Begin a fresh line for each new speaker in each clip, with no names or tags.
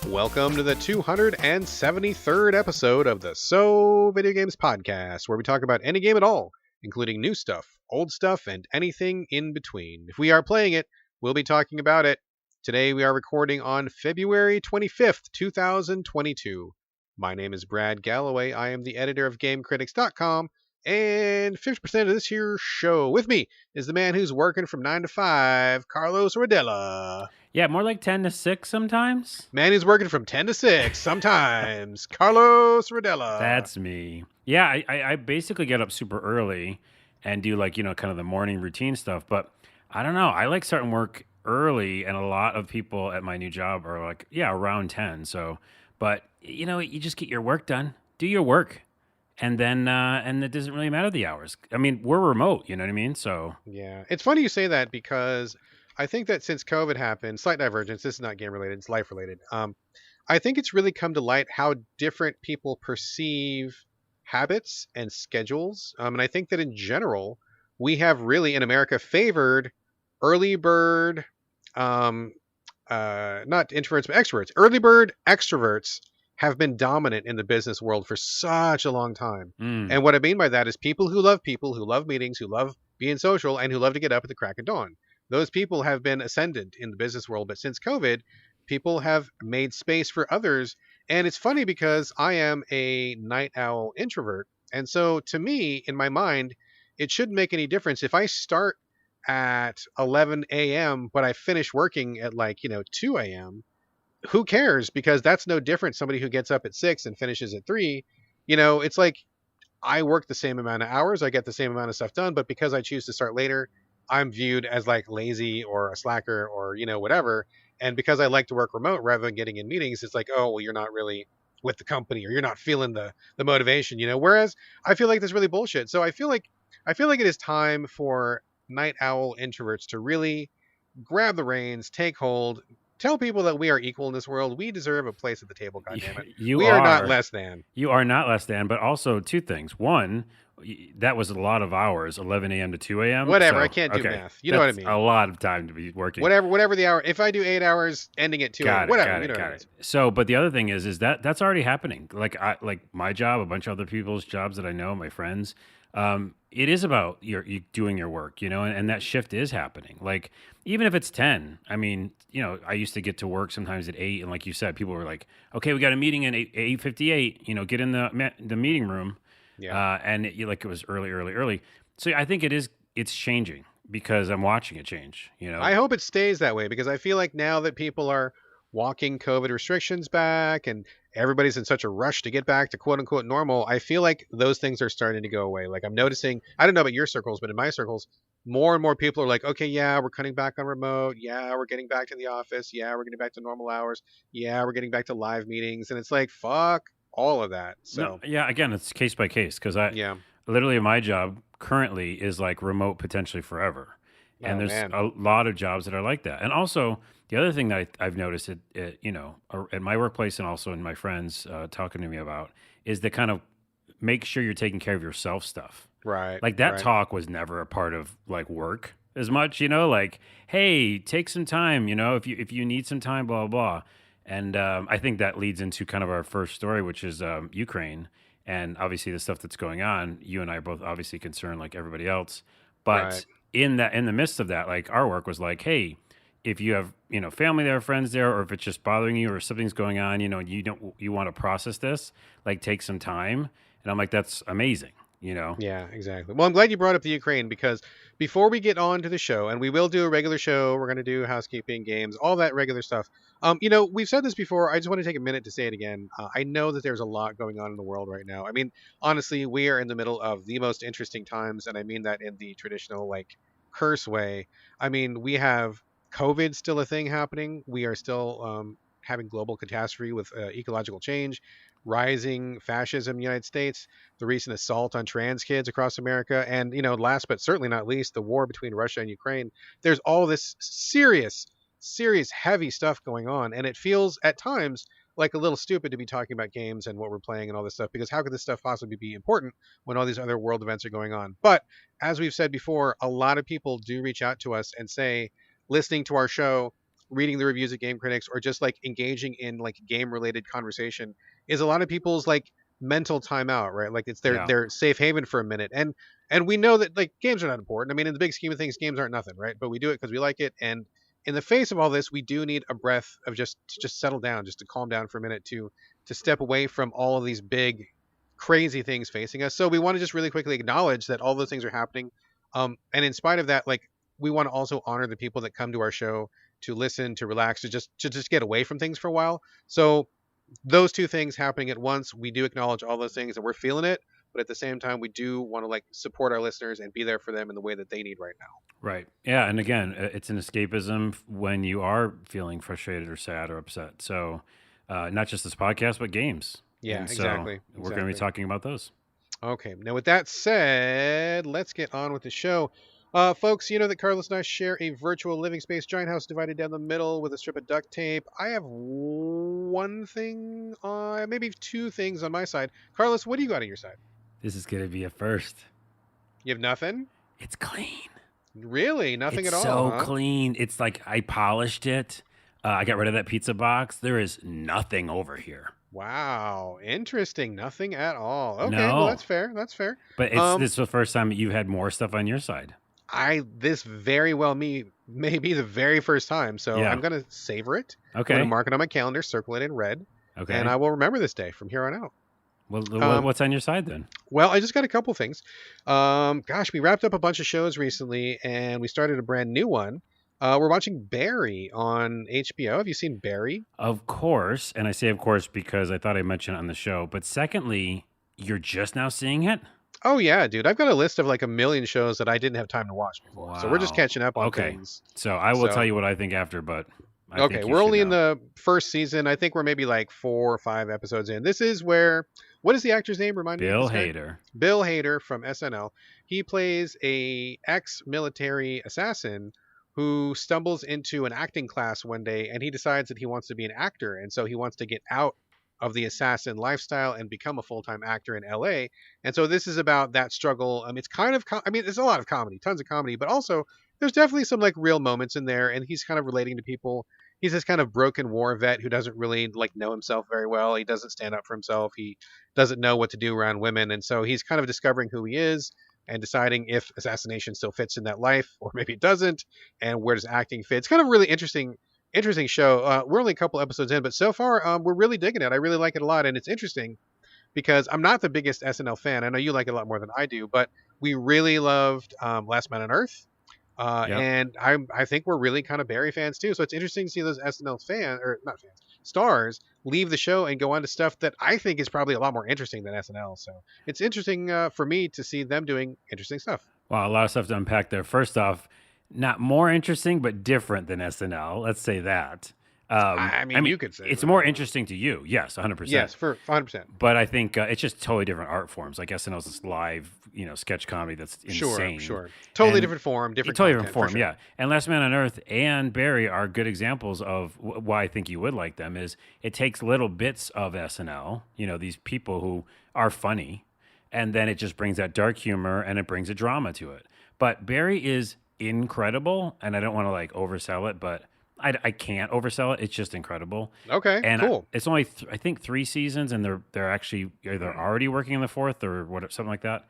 Welcome to the 273rd episode of the Videogames podcast, where we talk about any game at all, including new stuff, old stuff, and anything in between. If we are playing it, we'll be talking about it. Today we are recording on February 25th, 2022. My name is Brad Galloway. I am the editor of GameCritics.com, and 50% of this here show with me is the man who's working from 9 to 5, Carlos Rodella.
Yeah, more like 10 to 6 sometimes.
Man who's working from 10 to 6 sometimes, Carlos Rodella.
That's me. Yeah, I basically get up super early and do kind of the morning routine stuff. But I don't know. I like starting work early, and a lot of people at my new job are around 10. So, but you just get your work done, do your work. And then, and it doesn't really matter the hours. I mean, we're remote, you know what I mean? So
yeah, it's funny you say that because I think that since COVID happened, slight divergence, this is not game related, it's life related. I think it's really come to light how different people perceive habits and schedules. And I think that in general, we have really in America favored early bird, not introverts, but extroverts. Early bird extroverts have been dominant in the business world for such a long time. And what I mean by that is people, who love meetings, who love being social, and who love to get up at the crack of dawn. Those people have been ascendant in the business world. But since COVID, people have made space for others. And it's funny because I am a night owl introvert. And so to me, in my mind, it shouldn't make any difference if I start at 11 a.m., but I finish working at 2 a.m., who cares? Because that's no different. Somebody who gets up at 6 and finishes at 3, it's like I work the same amount of hours. I get the same amount of stuff done. But because I choose to start later, I'm viewed as lazy or a slacker or, whatever. And because I like to work remote rather than getting in meetings, it's like, oh, well, you're not really with the company or you're not feeling the motivation, whereas I feel like that's really bullshit. So I feel like it is time for night owl introverts to really grab the reins, take hold, tell people that we are equal in this world. We deserve a place at the table, goddammit. We are not less than.
You are not less than, but also two things. One, that was a lot of hours, 11 a.m. to 2 a.m.
Whatever, so, I can't do math. You know what I mean?
A lot of time to be working.
Whatever the hour. If I do 8 hours, ending at 2 a.m., whatever.
Got it. So, but the other thing is that that's already happening. Like my job, a bunch of other people's jobs that I know, my friends. It is about you doing your work, and that shift is happening. Like, even if it's 10, I mean, I used to get to work sometimes at 8, and like you said, people were like, okay, we got a meeting at 8:58, get in the meeting room. Yeah. And it was early. So I think it's changing because I'm watching it change,
I hope it stays that way because I feel like now that people are walking COVID restrictions back and everybody's in such a rush to get back to quote unquote normal, I feel like those things are starting to go away. Like I'm noticing, I don't know about your circles, but in my circles, more and more people are like, okay, yeah, we're cutting back on remote. Yeah, we're getting back to the office. Yeah, we're getting back to normal hours. Yeah, we're getting back to live meetings. And it's like, fuck all of that. So
no, yeah, again, it's case by case because literally my job currently is like remote potentially forever. And there's a lot of jobs that are like that. And also, the other thing that I've noticed at my workplace and also in my friends talking to me about is the kind of make sure you're taking care of yourself stuff.
Right.
Like that talk was never a part of work as much, like, hey, take some time, if you need some time, blah, blah, blah. And I think that leads into kind of our first story, which is Ukraine. And obviously the stuff that's going on, you and I are both obviously concerned like everybody else. But in the midst of that, like our work was like, hey, if you have, family there, friends there, or if it's just bothering you or something's going on, you want to process this, like take some time. And I'm like, that's amazing,
Yeah, exactly. Well, I'm glad you brought up the Ukraine because before we get on to the show, and we will do a regular show, we're going to do housekeeping, games, all that regular stuff. We've said this before. I just want to take a minute to say it again. I know that there's a lot going on in the world right now. I mean, honestly, we are in the middle of the most interesting times, and I mean that in the traditional, curse way. I mean, we have COVID still a thing happening. We are still having global catastrophe with ecological change, rising fascism in the United States, the recent assault on trans kids across America, and, last but certainly not least, the war between Russia and Ukraine. There's all this serious, heavy stuff going on, and it feels at times like a little stupid to be talking about games and what we're playing and all this stuff, because how could this stuff possibly be important when all these other world events are going on? But as we've said before, a lot of people do reach out to us and say, listening to our show, reading the reviews of game critics or just like engaging in like game related conversation is a lot of people's like mental timeout, right? Like it's
Yeah.
their safe haven for a minute. And we know that like games are not important. I mean, in the big scheme of things, games aren't nothing, right? But we do it because we like it. And in the face of all this, we do need a breath of just to just settle down, just to calm down for a minute, to step away from all of these big crazy things facing us. So we want to just really quickly acknowledge that all those things are happening. And in spite of that, like we want to also honor the people that come to our show to listen, to relax, to just get away from things for a while. So those two things happening at once, we do acknowledge all those things and we're feeling it. But at the same time, we do want to like support our listeners and be there for them in the way that they need right now.
Right. Yeah. And again, it's an escapism when you are feeling frustrated or sad or upset. So, not just this podcast, but games.
Yeah,
And so
exactly.
we're going to be talking about those.
Okay. Now, with that said, let's get on with the show. Folks, you know that Carlos and I share a virtual living space giant house divided down the middle with a strip of duct tape. I have one thing, maybe two things on my side. Carlos, what do you got on your side?
This is going to be a first.
You have nothing?
It's clean.
Really? Nothing
It's
at all?
so
Huh?
clean. It's like I polished it. I got rid of that pizza box. There is nothing over here.
Wow. Interesting. Nothing at all. Okay. Well,
No.
that's fair. That's fair.
But this is the first time you've had more stuff on your side.
This very well may be the very first time, so
Yeah.
I'm gonna savor it.
Okay.
I'm gonna mark it on my calendar, circle it in red,
Okay.
and I will remember this day from here on out.
Well, what's on your side then?
Well, I just got a couple things. Gosh, we wrapped up a bunch of shows recently, and we started a brand new one. We're watching Barry on HBO. Have you seen Barry?
Of course, and I say of course because I thought I mentioned it on the show. But secondly, you're just now seeing it?
Oh yeah, dude. I've got a list of like a million shows that I didn't have time to watch before. So we're just
Wow.
catching up on
Okay.
things.
So I will
So-
tell you what I think after, but I
Okay,
think you
we're
should
only in
know.
the first season. I think we're maybe like 4 or 5 episodes in. This is where, what is the actor's name? Remind me. of
Bill
this guy?
Hader.
Bill Hader from SNL. He plays a ex-military assassin who stumbles into an acting class one day, and he decides that he wants to be an actor, and so he wants to get out of the assassin lifestyle and become a full-time actor in LA. And so this is about that struggle. It's kind of, I mean, there's a lot of comedy, tons of comedy, but also there's definitely some like real moments in there, and he's kind of relating to people. He's this kind of broken war vet who doesn't really like know himself very well. He doesn't stand up for himself. He doesn't know what to do around women, and so he's kind of discovering who he is and deciding if assassination still fits in that life or maybe it doesn't, and where does acting fit. It's kind of a really interesting show. We're only a couple episodes in, but so far we're really digging it. I really like it a lot, and it's interesting because I'm not the biggest SNL fan. I know you like it a lot more than I do, but we really loved Last Man on Earth.
Yep.
And I think we're really kind of Barry fans too. So it's interesting to see those SNL fans, or not fans, stars, leave the show and go on to stuff that I think is probably a lot more interesting than SNL. So it's interesting for me to see them doing interesting stuff.
Wow, a lot of stuff to unpack there. First off, not more interesting, but different than SNL. Let's say that.
I mean, you could say
it's
that.
more interesting to you. Yes, 100%.
Yes, for 100%.
But I think it's just totally different art forms. Like SNL's this live, sketch comedy that's insane.
Sure. Totally
And
different form, different
totally
content,
different form,
for sure.
yeah. And Last Man on Earth and Barry are good examples of why I think you would like them. Is it takes little bits of SNL, these people who are funny, and then it just brings that dark humor and it brings a drama to it. But Barry is incredible, and I don't want to like oversell it, but I can't oversell it. It's just incredible.
Okay,
And
cool.
it's only I think 3 seasons, and they're actually either already working on the 4th or what, something like that.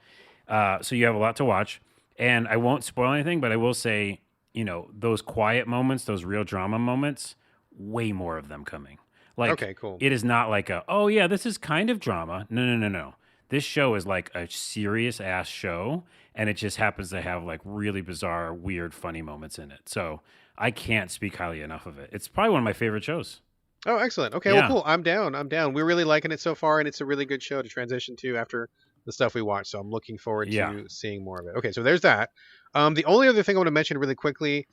So you have a lot to watch, and I won't spoil anything, but I will say, those quiet moments, those real drama moments, way more of them coming. Like,
Okay, cool.
It is not like oh yeah, this is kind of drama. No. This show is like a serious ass show, and it just happens to have like really bizarre, weird, funny moments in it. So I can't speak highly enough of it. It's probably one of my favorite shows.
Oh, excellent. Okay,
Yeah.
well, cool. I'm down. We're really liking it so far, and it's a really good show to transition to after the stuff we watch. So I'm looking forward
Yeah.
to seeing more of it. Okay, so there's that. The only other thing I want to mention really quickly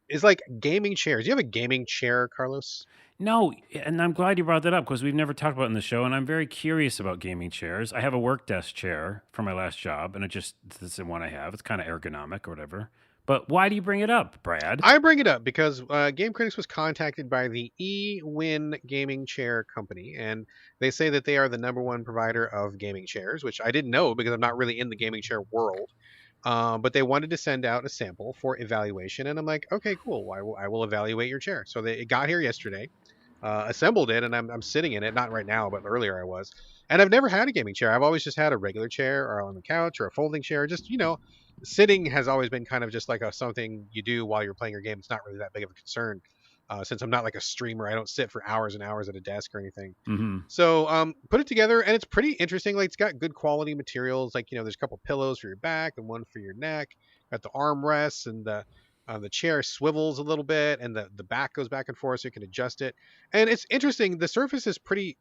is like gaming chairs. Do you have a gaming chair, Carlos?
No, and I'm glad you brought that up because we've never talked about it in the show, and I'm very curious about gaming chairs. I have a work desk chair from my last job, and this is the one I have. It's kind of ergonomic or whatever. But why do you bring it up, Brad?
I bring it up because Game Critics was contacted by the eWin Gaming Chair Company, and they say that they are the #1 provider of gaming chairs, which I didn't know because I'm not really in the gaming chair world. But they wanted to send out a sample for evaluation, and I'm like, okay, cool. I will evaluate your chair. So it got here yesterday, assembled it, and I'm sitting in it. Not right now, but earlier I was. And I've never had a gaming chair. I've always just had a regular chair, or on the couch, or a folding chair. Just sitting has always been kind of just like something you do while you're playing your game. It's not really that big of a concern. Since I'm not like a streamer, I don't sit for hours and hours at a desk or anything.
Mm-hmm.
So put it together, and it's pretty interesting. Like, it's got good quality materials. Like, there's a couple pillows for your back and one for your neck. Got the armrests, and the chair swivels a little bit, and the back goes back and forth, so you can adjust it. And it's interesting. The surface is pretty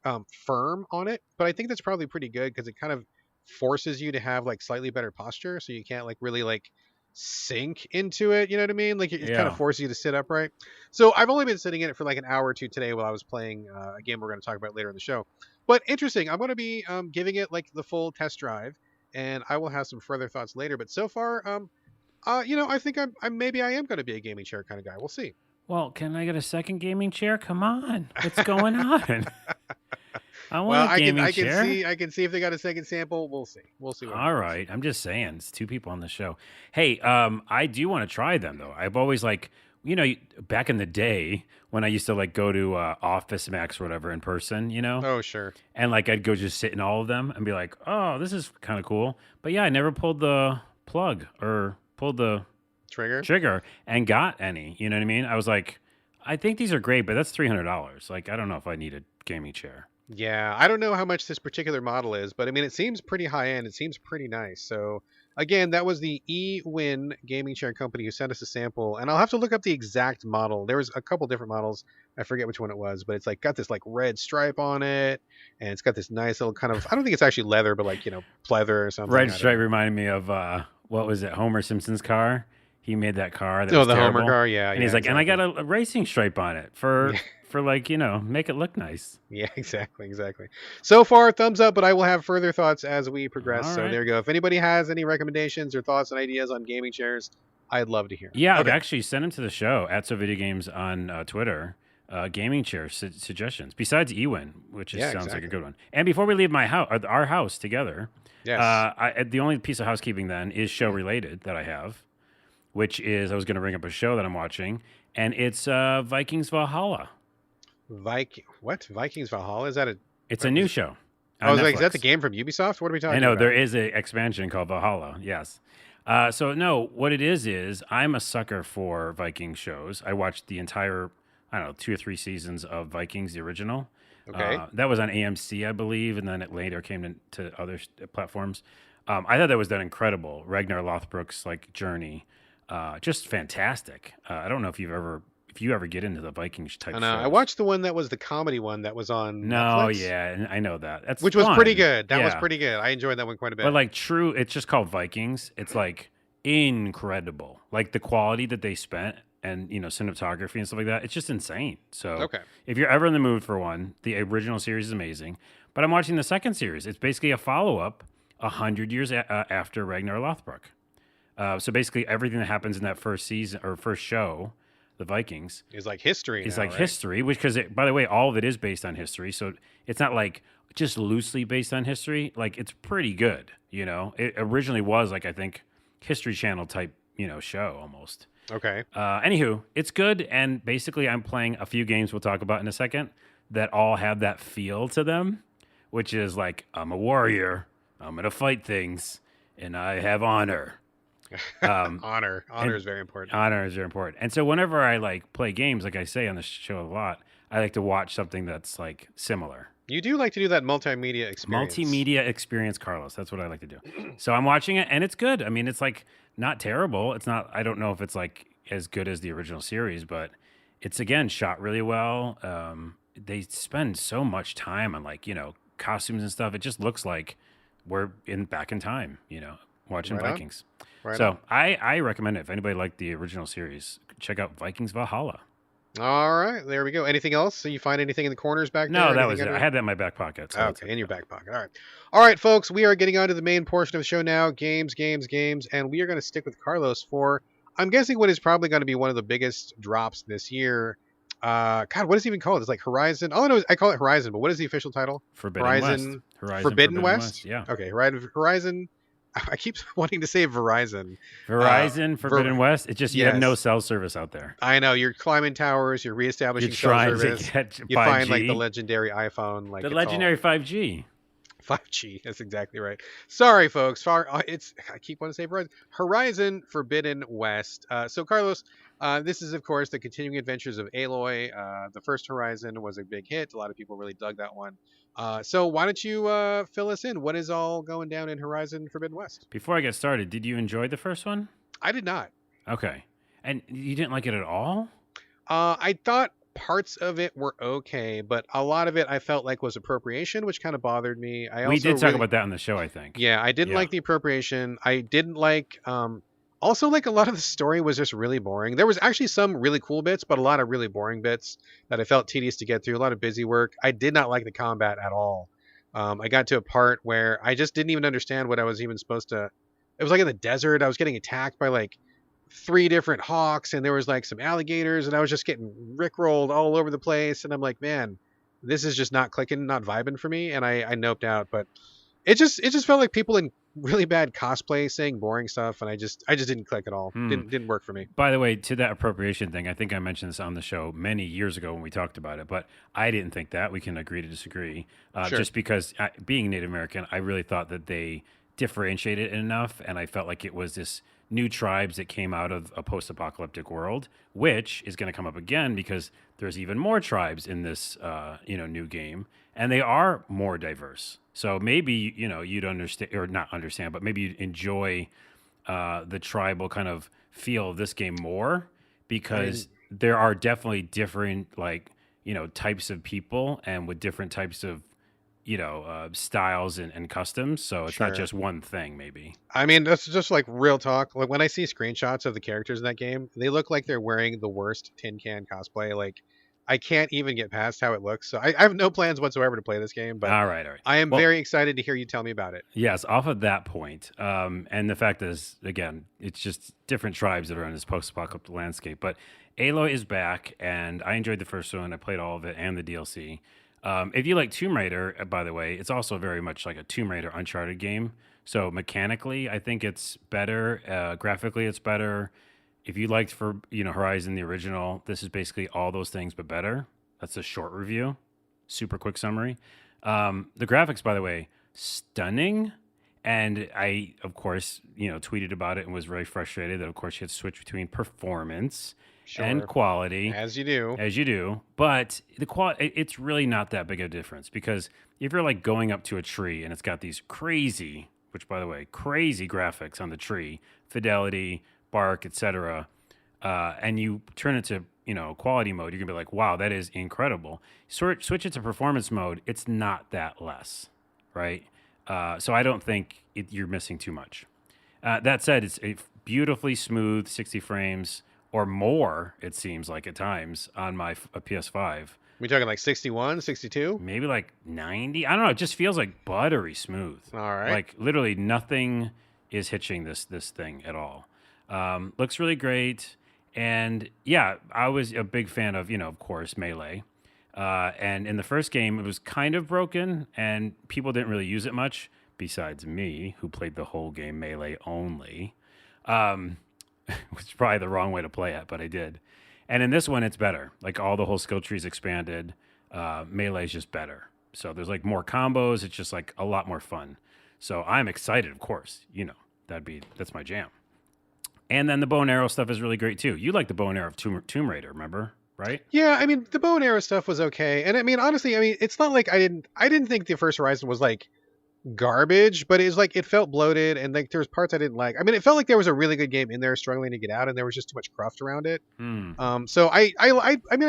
firm on it, but I think that's probably pretty good because it kind of forces you to have like slightly better posture, so you can't like really like sink into it. You know what I mean? Like it kind of
Yeah.
forces you to sit upright. So I've only been sitting in it for like an hour or two today while I was playing a game we're going to talk about later in the show. But interesting. I'm going to be giving it like the full test drive, and I will have some further thoughts later. But so far, I think I'm maybe I am going to be a gaming chair kind of guy. We'll see.
Well, can I get a second gaming chair? Come on, what's going on? I
Well,
want a gaming chair.
I can see if they got a second sample. We'll see. We'll see.
All right, I'm just saying, it's two people on the show. Hey, I do want to try them though. I've always like, back in the day when I used to like go to Office Max or whatever in person,
Oh, sure.
and like I'd go just sit in all of them and be like, oh, this is kind of cool. But yeah, I never pulled the plug or pulled the
Trigger.
trigger and got any. You know what I mean? I was like, I think these are great, but that's $300. Like, I don't know if I need a gaming chair.
Yeah, I don't know how much this particular model is, but I mean, it seems pretty high end. It seems pretty nice. So, again, that was the eWin gaming chair company who sent us a sample, and I'll have to look up the exact model. There was a couple different models. I forget which one it was, but it's like got this like red stripe on it, and it's got this nice little kind of, I don't think it's actually leather, but like, pleather or something.
Red stripe reminded me of what was it? Homer Simpson's car. He made that car. That
Oh,
was
the
terrible.
Homer car, yeah.
And he's like,
exactly.
and I got a racing stripe on it for like make it look nice.
Yeah, exactly. So far, thumbs up, but I will have further thoughts as we progress.
All
So
right.
there you go. If anybody has any recommendations or thoughts and ideas on gaming chairs, I'd love to hear.
Yeah, I've
Okay.
actually sent him to the show at Videogames on Twitter. Gaming chair suggestions besides eWin, which sounds like a good one. And before we leave my house, our house together,
Yes.
the only piece of housekeeping then is show related that I have, which is I was going to bring up a show that I'm watching, and it's Vikings Valhalla.
Vikings Valhalla? Is that a?
It's a new show.
I was like, is that the game from Ubisoft? What are we talking
I know
about?
there is an expansion called Valhalla. Yes. So no, what it is I'm a sucker for Viking shows. I watched the entire, I don't know, 2 or 3 seasons of Vikings, the original.
Okay.
That was on AMC, I believe, and then it later came to other platforms. I thought that was that incredible Ragnar Lothbrok's like journey, just fantastic. I don't know if you ever get into the Vikings type.
I know.
shows.
I watched the one that was the comedy one that was on
No,
Netflix,
yeah, and I know that. That's
which was
fun.
pretty good. That was
Yeah.
pretty good. I enjoyed that one quite a bit.
But like it's just called Vikings. It's like incredible. Like the quality that they spent and cinematography and stuff like that. It's just insane. So
Okay.
if you're ever in the mood for one, the original series is amazing. But I'm watching the second series. It's basically a follow-up 100 years after Ragnar Lothbrok. So basically everything that happens in that first season or first show, the Vikings,
It's like history.
is
now,
like
right?
history, because by the way, all of it is based on history. So it's not like just loosely based on history. Like it's pretty good. It originally was like, I think, History Channel type, show almost.
Okay.
Anywho, it's good. And basically I'm playing a few games we'll talk about in a second that all have that feel to them, which is like, I'm a warrior. I'm going to fight things and I have honor.
Honor is very important.
Honor is very important. And so whenever I like play games, like I say on the show a lot, I like to watch something that's like similar.
You do like to do that multimedia experience.
Multimedia experience, Carlos. That's what I like to do. So I'm watching it and it's good. I mean, it's like not terrible. It's not, I don't know if it's like as good as the original series, but it's again shot really well. They spend so much time on like, costumes and stuff. It just looks like we're back in time, watching
Right on.
Vikings.
Right
So
on.
I recommend it. If anybody liked the original series, check out Vikings Valhalla.
All right, there we go. Anything else? So you find anything in the corners back there?
No, that
Anything
was it.
under
I had that in my back pocket. So that's
Okay,
it.
in your back pocket. All right, folks. We are getting on to the main portion of the show now. Games, and we are going to stick with Carlos for, I'm guessing, what is probably going to be one of the biggest drops this year. God, what is it even called? It's like Horizon. All I know is I call it Horizon, but what is the official title?
Forbidden
Horizon.
West. Horizon
Forbidden West?
Yeah.
Okay, Horizon I keep wanting to say Verizon.
Verizon, Forbidden West. It's just you have no
Yes,
cell service out there.
I know. You're climbing towers. You're
You're
reestablishing cell
trying to
service.
get
You find like the
5G,
legendary iPhone. Like
the
it's all
legendary 5G.
5G. That's exactly right. Sorry, folks. It's I keep wanting to say Horizon Forbidden West. So Carlos, this is of course the continuing adventures of Aloy. The first Horizon was a big hit. A lot of people really dug that one. So why don't you fill us in? What is all going down in Horizon Forbidden West?
Before I get started, did you enjoy the first one?
I did not.
Okay. And you didn't like it at all?
I thought parts of it were okay, but a lot of it I felt like was appropriation, which kind of bothered me.
We did talk about that on the show, I think.
Yeah, I didn't
Yeah.
like the appropriation. I didn't like also like a lot of the story was just really boring. There was actually some really cool bits, but a lot of really boring bits that I felt tedious to get through, a lot of busy work. I did not like the combat at all. I got to a part where I just didn't even understand what I was even supposed to. It was like in the desert. I was getting attacked by like three different hawks, and there was like some alligators, and I was just getting rickrolled all over the place. And I'm like, man, this is just not clicking, not vibing for me. And I noped out. But it just felt like people in really bad cosplay saying boring stuff, and I just didn't click at all. Didn't work for me.
By the way, to that appropriation thing, I think I mentioned this on the show many years ago when we talked about it, but I didn't think that. We can agree to disagree.
Sure.
Just because being Native American, I really thought that they differentiated it enough, and I felt like it was this new tribes that came out of a post-apocalyptic world, which is going to come up again because there's even more tribes in this new game, and they are more diverse. So maybe you'd understand, or not understand, but maybe you'd enjoy the tribal kind of feel of this game more, because there are definitely different types of people and with different types of styles and customs. So it's
Sure.
not just one thing, maybe.
I mean, that's just like real talk. Like when I see screenshots of the characters in that game, they look like they're wearing the worst tin can cosplay. Like I can't even get past how it looks. So I have no plans whatsoever to play this game, but
All right.
I am
Well,
very excited to hear you tell me about it.
yes, off of that point, and the fact is, again, it's just different tribes that are on this post-apocalyptic landscape. But Aloy is back, and I enjoyed the first one. I played all of it and the DLC. If you like Tomb Raider, by the way, it's also very much like a Tomb Raider Uncharted game. So mechanically, I think it's better. Graphically, it's better. If you liked Horizon the original, this is basically all those things but better. That's a short review, super quick summary. The graphics, by the way, stunning. And I, of course, tweeted about it and was very frustrated that, of course, you had to switch between performance and quality,
As you do.
but the quality, it's really not that big of a difference, because if you're like going up to a tree and it's got these crazy graphics on the tree, fidelity, bark, etc., and you turn it to quality mode, you're gonna be like, wow, that is incredible. Switch it to performance mode, it's not that less, right? So I don't think you're missing too much. That said, it's a beautifully smooth 60 frames or more, it seems like at times, on my PS5.
We talking like 61, 62?
Maybe like 90. I don't know. It just feels like buttery smooth.
All right.
Like literally nothing is hitching this thing at all. Looks really great. And yeah, I was a big fan of, of course, Melee. And in the first game, it was kind of broken and people didn't really use it much, besides me, who played the whole game Melee only. Which is probably the wrong way to play it, but I did. And in this one, it's better. Like all the whole skill tree's expanded. Melee is just better. So there's like more combos. It's just like a lot more fun. So I'm excited, of course. That's my jam. And then the bow and arrow stuff is really great too. You like the bow and arrow of Tomb Raider, remember? Right?
Yeah, I mean the bow and arrow stuff was okay. And I mean honestly, it's not like I didn't think the first Horizon was like garbage, but it's like it felt bloated, and like there's parts I didn't like. I mean, it felt like there was a really good game in there struggling to get out, and there was just too much cruft around it. So I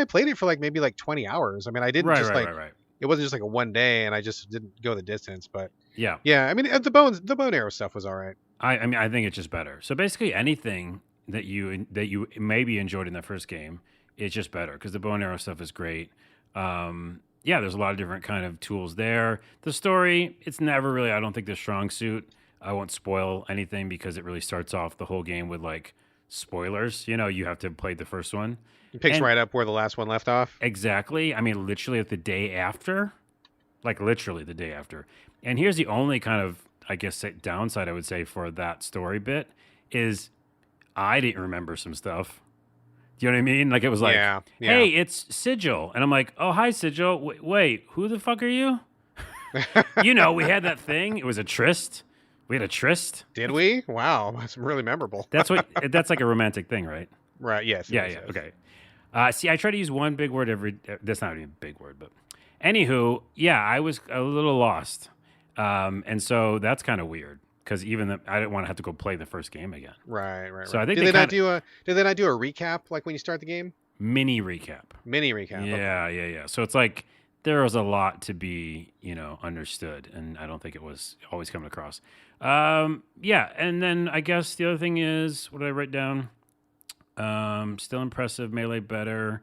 played it for like maybe like 20 hours. I mean, I didn't
Right.
It wasn't just like a one day, and I just didn't go the distance. But
Yeah.
I mean, the bow and arrow stuff was all right.
I think it's just better. So basically, anything that you maybe enjoyed in that first game is just better, because the bow and arrow stuff is great. There's a lot of different kind of tools there. The story, it's never really, I don't think, the strong suit. I won't spoil anything because it really starts off the whole game with like spoilers. You have to play the first one.
It picks right up where the last one left off.
Exactly. I mean, literally the day after. Like literally the day after. And here's the only kind of I guess downside I would say for that story bit is I didn't remember some stuff. Do you know what I mean? Like it was like,
Yeah,
hey,
yeah.
it's Sigil, and I'm like, oh hi Sigil. Wait, who the fuck are you? We had that thing. It was a tryst. We had a tryst.
Did we? Wow, that's really memorable.
That's like a romantic thing, right?
Right. Yes, it
Yeah,
is.
yeah.
Yes.
Okay. See, I try to use one big word every. That's not even a big word, but anywho, yeah, I was a little lost, and so that's kind of weird because I didn't want to have to go play the first game again.
Right, right,
So I
right.
think
Did
they
they not
kind of
do a recap like when you start the game?
mini recap.
Mini recap. Okay.
Yeah, yeah, yeah. So it's like there was a lot to be, understood, and I don't think it was always coming across. Yeah, and then I guess the other thing is, what did I write down? Still impressive, melee better.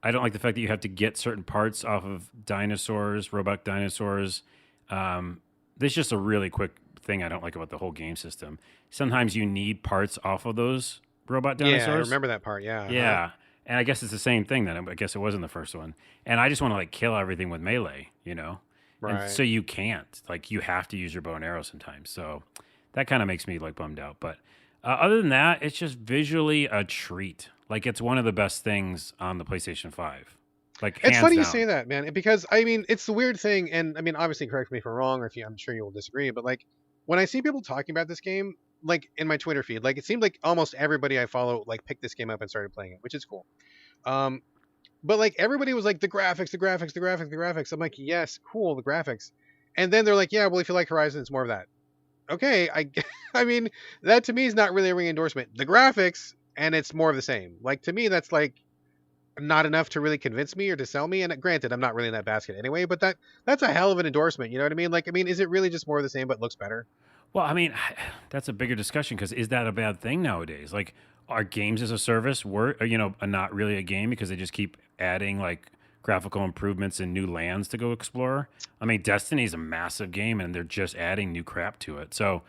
I don't like the fact that you have to get certain parts off of dinosaurs, robot dinosaurs. This is just a really quick thing I don't like about the whole game system. Sometimes you need parts off of those robot dinosaurs.
Yeah, I remember that part. Yeah.
Yeah. And I guess it's the same thing then. I guess it wasn't the first one. And I just want to like kill everything with melee, And
Right.
so you can't. Like you have to use your bow and arrow sometimes. So that kind of makes me like bummed out. But other than that, it's just visually a treat. Like it's one of the best things on the PlayStation 5. Like
It's
hands
funny you
down.
say that, man, because I mean, it's the weird thing, and I mean, obviously, correct me if I'm wrong, or if you, I'm sure you will disagree, but like when I see people talking about this game, like in my Twitter feed, like it seemed like almost everybody I follow like picked this game up and started playing it, which is cool. Um, but like everybody was like the graphics, the graphics, the graphics, the graphics. I'm like, yes, cool, the graphics, and then they're like, yeah, well, if you like Horizon, it's more of that. Okay, I mean, that to me is not really a ring endorsement. The graphics, and it's more of the same. Like to me, that's like not enough to really convince me or to sell me. And granted, I'm not really in that basket anyway, but that's a hell of an endorsement. You know what I mean? Like, I mean, is it really just more of the same but looks better?
Well, I mean, that's a bigger discussion because is that a bad thing nowadays? Like, are games as a service not really a game because they just keep adding like graphical improvements and new lands to go explore? I mean, Destiny is a massive game and they're just adding new crap to it. So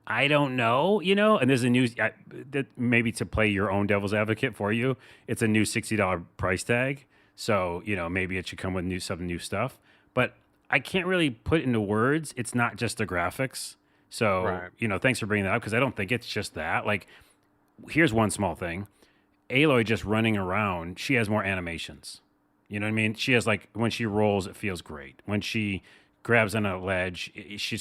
I don't know, and there's a new, that maybe to play your own devil's advocate for you, it's a new $60 price tag. So, maybe it should come with some new stuff. But I can't really put into words. It's not just the graphics. So,
Right.
Thanks for bringing that up because I don't think it's just that. Like, here's one small thing. Aloy just running around, she has more animations. You know what I mean? She has like when she rolls, it feels great. When she grabs on a ledge, she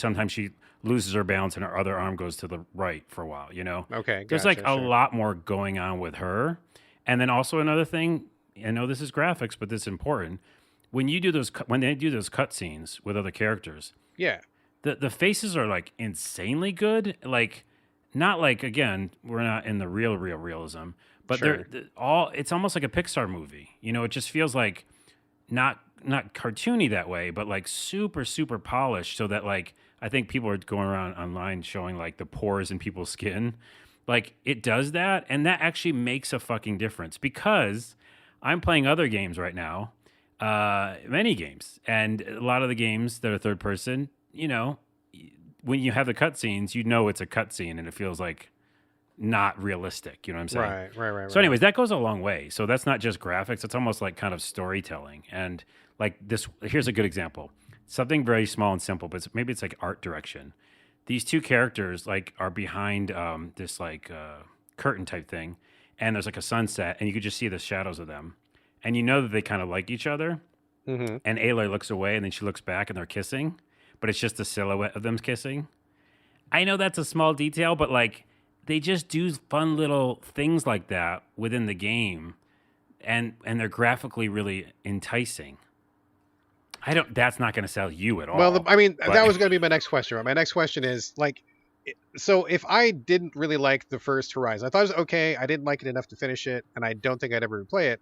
loses her balance and her other arm goes to the right for a while.
Okay.
There's like
Gotcha.
a
Sure.
lot more going on with her. And then also another thing, I know this is graphics, but this is important. When they do those cutscenes with other characters,
Yeah.
the faces are like insanely good. Like not like again, we're not in the real realism, but
Sure.
it's almost like a Pixar movie. It just feels like not cartoony that way, but like super super polished so that like I think people are going around online showing like the pores in people's skin. Like it does that and that actually makes a fucking difference because I'm playing other games right now. Many games and a lot of the games that are third person, when you have the cutscenes, it's a cutscene and it feels like not realistic. You know what I'm saying?
Right. Right. Right.
So,
Right.
anyways, that goes a long way. So that's not just graphics; it's almost like kind of storytelling. And like this, here's a good example. Something very small and simple, but maybe it's like art direction. These two characters like are behind this like curtain type thing, and there's like a sunset, and you could just see the shadows of them, and you know that they kind of like each other.
Mm-hmm.
And Aloy looks away, and then she looks back, and they're kissing, but it's just a silhouette of them kissing. I know that's a small detail, but like they just do fun little things like that within the game, and they're graphically really enticing. That's not going to sell you at all.
Well, I mean,
but-
that was going to be my next question. Right? My next question is like, so if I didn't really like the first Horizon, I thought it was okay. I didn't like it enough to finish it, and I don't think I'd ever replay it.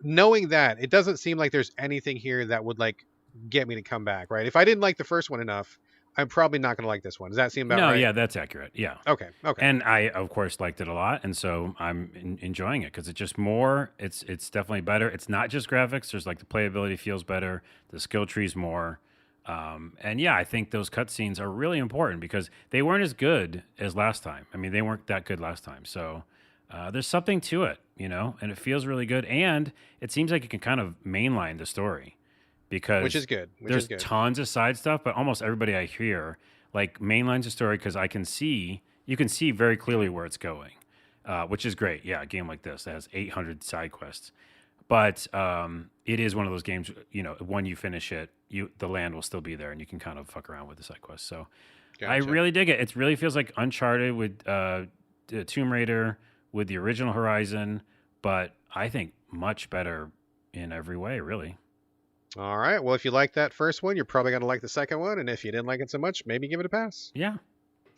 Knowing that, it doesn't seem like there's anything here that would like get me to come back, right? If I didn't like the first one enough, I'm probably not going to like this one. Does that seem about
no,
right?
yeah, that's accurate. Yeah.
Okay. Okay.
And I, of course, liked it a lot, and so I'm enjoying it because it's just more. It's definitely better. It's not just graphics. There's like the playability feels better. The skill tree's more, and yeah, I think those cutscenes are really important because they weren't as good as last time. I mean, they weren't that good last time. So there's something to it, and it feels really good, and it seems like it can kind of mainline the story because
Which is good.
there's tons of side stuff, but almost everybody I hear like mainlines the story because you can see very clearly where it's going, which is great. Yeah, a game like this that has 800 side quests. But it is one of those games, when you finish it, the land will still be there, and you can kind of fuck around with the side quests. So I
Gotcha.
really dig it. It really feels like Uncharted with Tomb Raider with the original Horizon, but I think much better in every way, really.
All right. Well, if you like that first one, you're probably going to like the second one. And if you didn't like it so much, maybe give it a pass.
Yeah.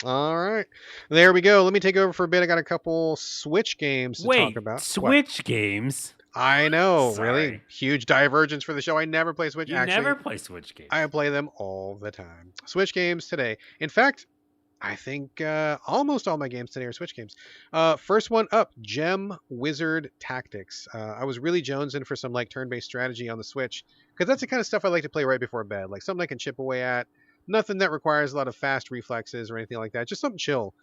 All right. There we go. Let me take over for a bit. I got a couple Switch games to talk
Wait,
about. What?
Switch games?
I know. Really
Sorry.
huge divergence for the show. I never play Switch.
You
Actually,
never play Switch games.
I play them all the time. Switch games today. In fact, I think almost all my games today are Switch games. First one up, Gem Wizard Tactics. I was really jonesing for some like turn-based strategy on the Switch because that's the kind of stuff I like to play right before bed, like something I can chip away at. Nothing that requires a lot of fast reflexes or anything like that. Just something chill.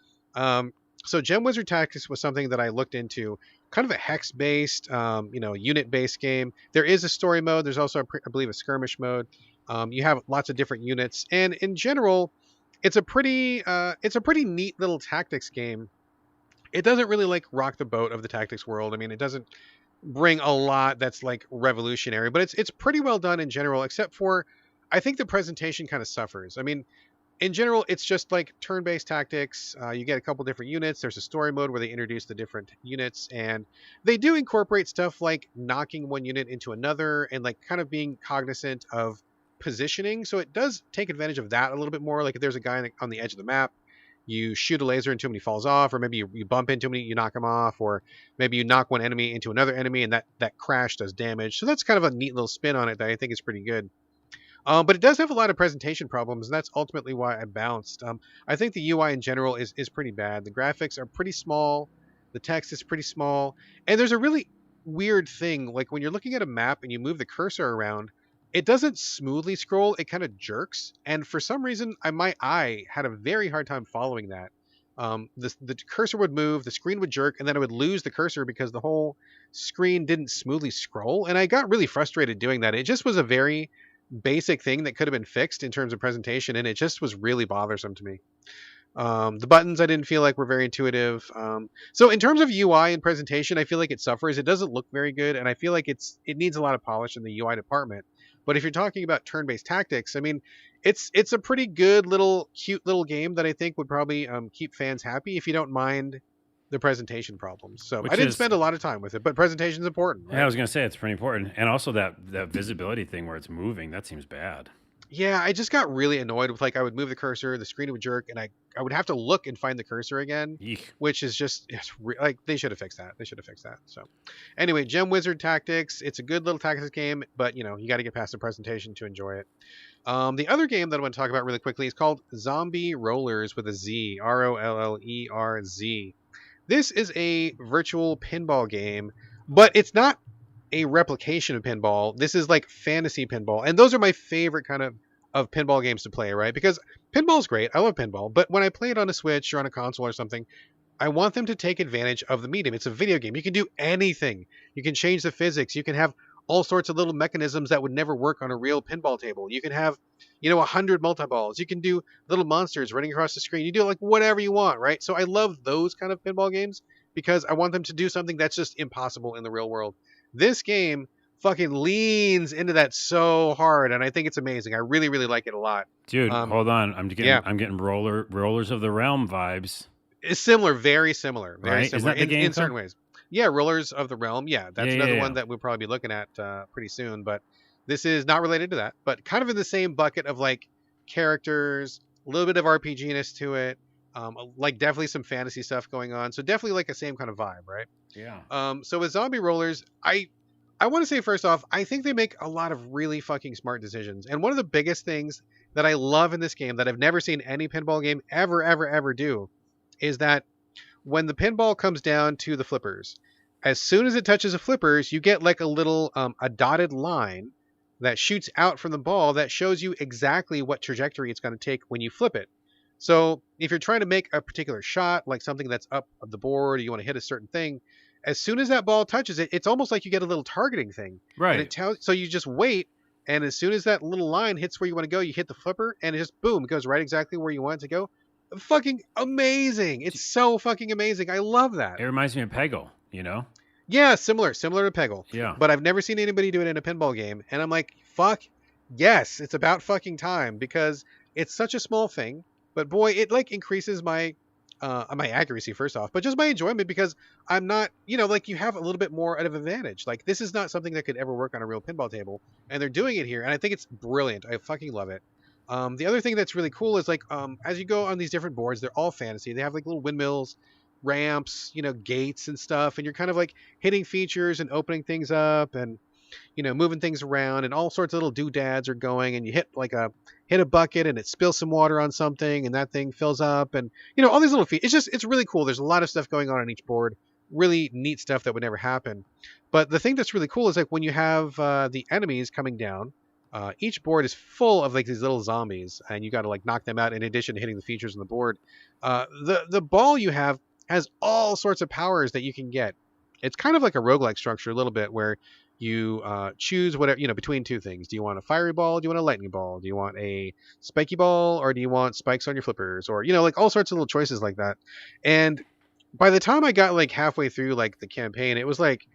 So Gem Wizard Tactics was something that I looked into, kind of a hex-based, unit-based game. There is a story mode. There's also, I believe, a skirmish mode. You have lots of different units, and in general, it's a pretty neat little tactics game. It doesn't really like rock the boat of the tactics world. I mean, it doesn't bring a lot that's like revolutionary, but it's pretty well done in general, except for I think the presentation kind of suffers. I mean, in general, it's just like turn-based tactics. You get a couple different units. There's a story mode where they introduce the different units, and they do incorporate stuff like knocking one unit into another and like kind of being cognizant of positioning. So it does take advantage of that a little bit more. Like if there's a guy on the edge of the map, you shoot a laser into him and he falls off, or maybe you bump into him and you knock him off, or maybe you knock one enemy into another enemy and that crash does damage. So that's kind of a neat little spin on it that I think is pretty good. But it does have a lot of presentation problems, and that's ultimately why I bounced. I think the UI in general is pretty bad. The graphics are pretty small, the text is pretty small, and there's a really weird thing. Like when you're looking at a map and you move the cursor around, it doesn't smoothly scroll, it kind of jerks. And for some reason, my eye had a very hard time following that. The cursor would move, the screen would jerk, and then I would lose the cursor because the whole screen didn't smoothly scroll. And I got really frustrated doing that. It just was a very basic thing that could have been fixed in terms of presentation, and it just was really bothersome to me. The buttons I didn't feel like were very intuitive. So in terms of UI and presentation, I feel like it suffers. It doesn't look very good, and I feel like it needs a lot of polish in the UI department. But if you're talking about turn-based tactics, I mean, it's a pretty good little cute little game that I think would probably keep fans happy if you don't mind the presentation problems. So
Which
I didn't
is,
spend a lot of time with it, but presentation is important,
yeah, I
right?
was gonna say it's pretty important, and also that visibility thing where it's moving, that seems bad.
Yeah, I just got really annoyed with like I would move the cursor, the screen would jerk, and I would have to look and find the cursor again,
Eek.
which is just like they should have fixed that. They should have fixed that. So anyway, Gem Wizard Tactics, it's a good little tactics game, but you got to get past the presentation to enjoy it. The other game that I want to talk about really quickly is called Zombie Rollerz with a Z, Rollerz. This is a virtual pinball game, but it's not a replication of pinball. This is like fantasy pinball, and those are my favorite kind of pinball games to play, right? Because pinball's great. I love pinball, but when I play it on a Switch or on a console or something, I want them to take advantage of the medium. It's a video game. You can do anything. You can change the physics. You can have all sorts of little mechanisms that would never work on a real pinball table. You can have, 100 multi-balls. You can do little monsters running across the screen. You do like whatever you want, right? So I love those kind of pinball games because I want them to do something that's just impossible in the real world. This game fucking leans into that so hard, and I think it's amazing. I really, really like it a lot.
Dude, hold on.
Yeah,
I'm getting Rollers of the Realm vibes.
it's similar, very similar, very
Right? Isn't
similar
that the game
in certain ways. Yeah, Rollers of the Realm. Yeah, that's
Yeah,
another
yeah,
one
yeah.
that we'll probably be looking at pretty soon. But this is not related to that, but kind of in the same bucket of like characters, a little bit of RPG-ness to it, like definitely some fantasy stuff going on. So definitely like a same kind of vibe, right?
Yeah.
So with Zombie Rollers, I want to say first off, I think they make a lot of really fucking smart decisions. And one of the biggest things that I love in this game that I've never seen any pinball game ever, ever, ever do is that when the pinball comes down to the flippers, as soon as it touches the flippers, you get like a little a dotted line that shoots out from the ball that shows you exactly what trajectory it's going to take when you flip it. So if you're trying to make a particular shot, like something that's up of the board, or you want to hit a certain thing, as soon as that ball touches it, it's almost like you get a little targeting thing, and it
Right.
tells. So you just wait, And as soon as that little line hits where you want to go, you hit the flipper, and it just boom, it goes right exactly where you want it to go. Fucking amazing! It's so fucking amazing. I love that.
It reminds me of Peggle, you know?
Yeah, similar to Peggle.
Yeah.
But I've never seen anybody do it in a pinball game, and I'm like, fuck, yes, it's about fucking time because it's such a small thing, but boy, it like increases my accuracy first off, but just my enjoyment because I'm not, like you have a little bit more of an advantage. Like this is not something that could ever work on a real pinball table, and they're doing it here, and I think it's brilliant. I fucking love it. The other thing that's really cool is like as you go on these different boards, they're all fantasy. They have like little windmills, ramps, gates and stuff, and you're kind of like hitting features and opening things up and moving things around, and all sorts of little doodads are going, and you hit a bucket and it spills some water on something and that thing fills up, and all these little feet. It's really cool. There's a lot of stuff going on each board. Really neat stuff that would never happen. But the thing that's really cool is like when you have the enemies coming down, each board is full of like these little zombies, and you got to like knock them out in addition to hitting the features on the board. The ball you have has all sorts of powers that you can get. It's kind of like a roguelike structure a little bit where you choose whatever, between two things. Do you want a fiery ball? Do you want a lightning ball? Do you want a spiky ball? Or do you want spikes on your flippers? Or, like all sorts of little choices like that. And by the time I got like halfway through like the campaign, it was like,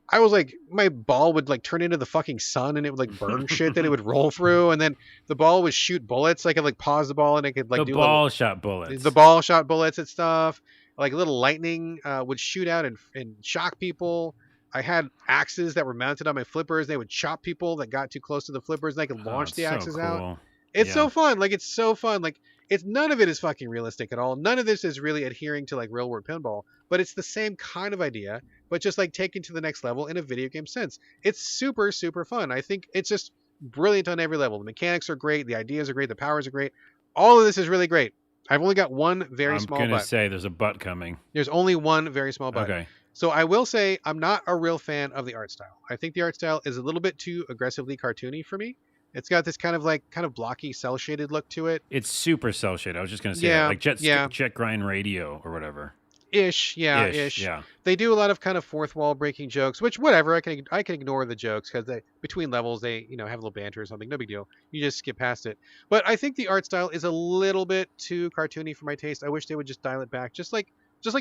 I was like, my ball would like turn into the fucking sun and it would like burn shit that it would roll through. And then the ball would shoot bullets. I could like pause the ball and it could like
the ball shot bullets.
The ball shot bullets and stuff. Like little lightning would shoot out and shock people. I had axes that were mounted on my flippers. They would chop people that got too close to the flippers, and I could launch the axes out. It's so fun. Like it's so fun. Like none of it is fucking realistic at all. None of this is really adhering to like real world pinball, but it's the same kind of idea, but just like taken to the next level in a video game sense. It's super, super fun. I think it's just brilliant on every level. The mechanics are great. The ideas are great. The powers are great. All of this is really great. I've only got one very small butt.
I'm going to say there's a butt coming.
There's only one very small butt.
Okay.
So I will say I'm not a real fan of the art style. I think the art style is a little bit too aggressively cartoony for me. It's got this kind of blocky, cell shaded look to it.
It's super cell shaded. I was just gonna say that. Like jet grind radio or whatever.
Ish.
Yeah.
They do a lot of kind of fourth wall breaking jokes, which whatever. I can ignore the jokes because between levels they have a little banter or something. No big deal. You just skip past it. But I think the art style is a little bit too cartoony for my taste. I wish they would just dial it back just like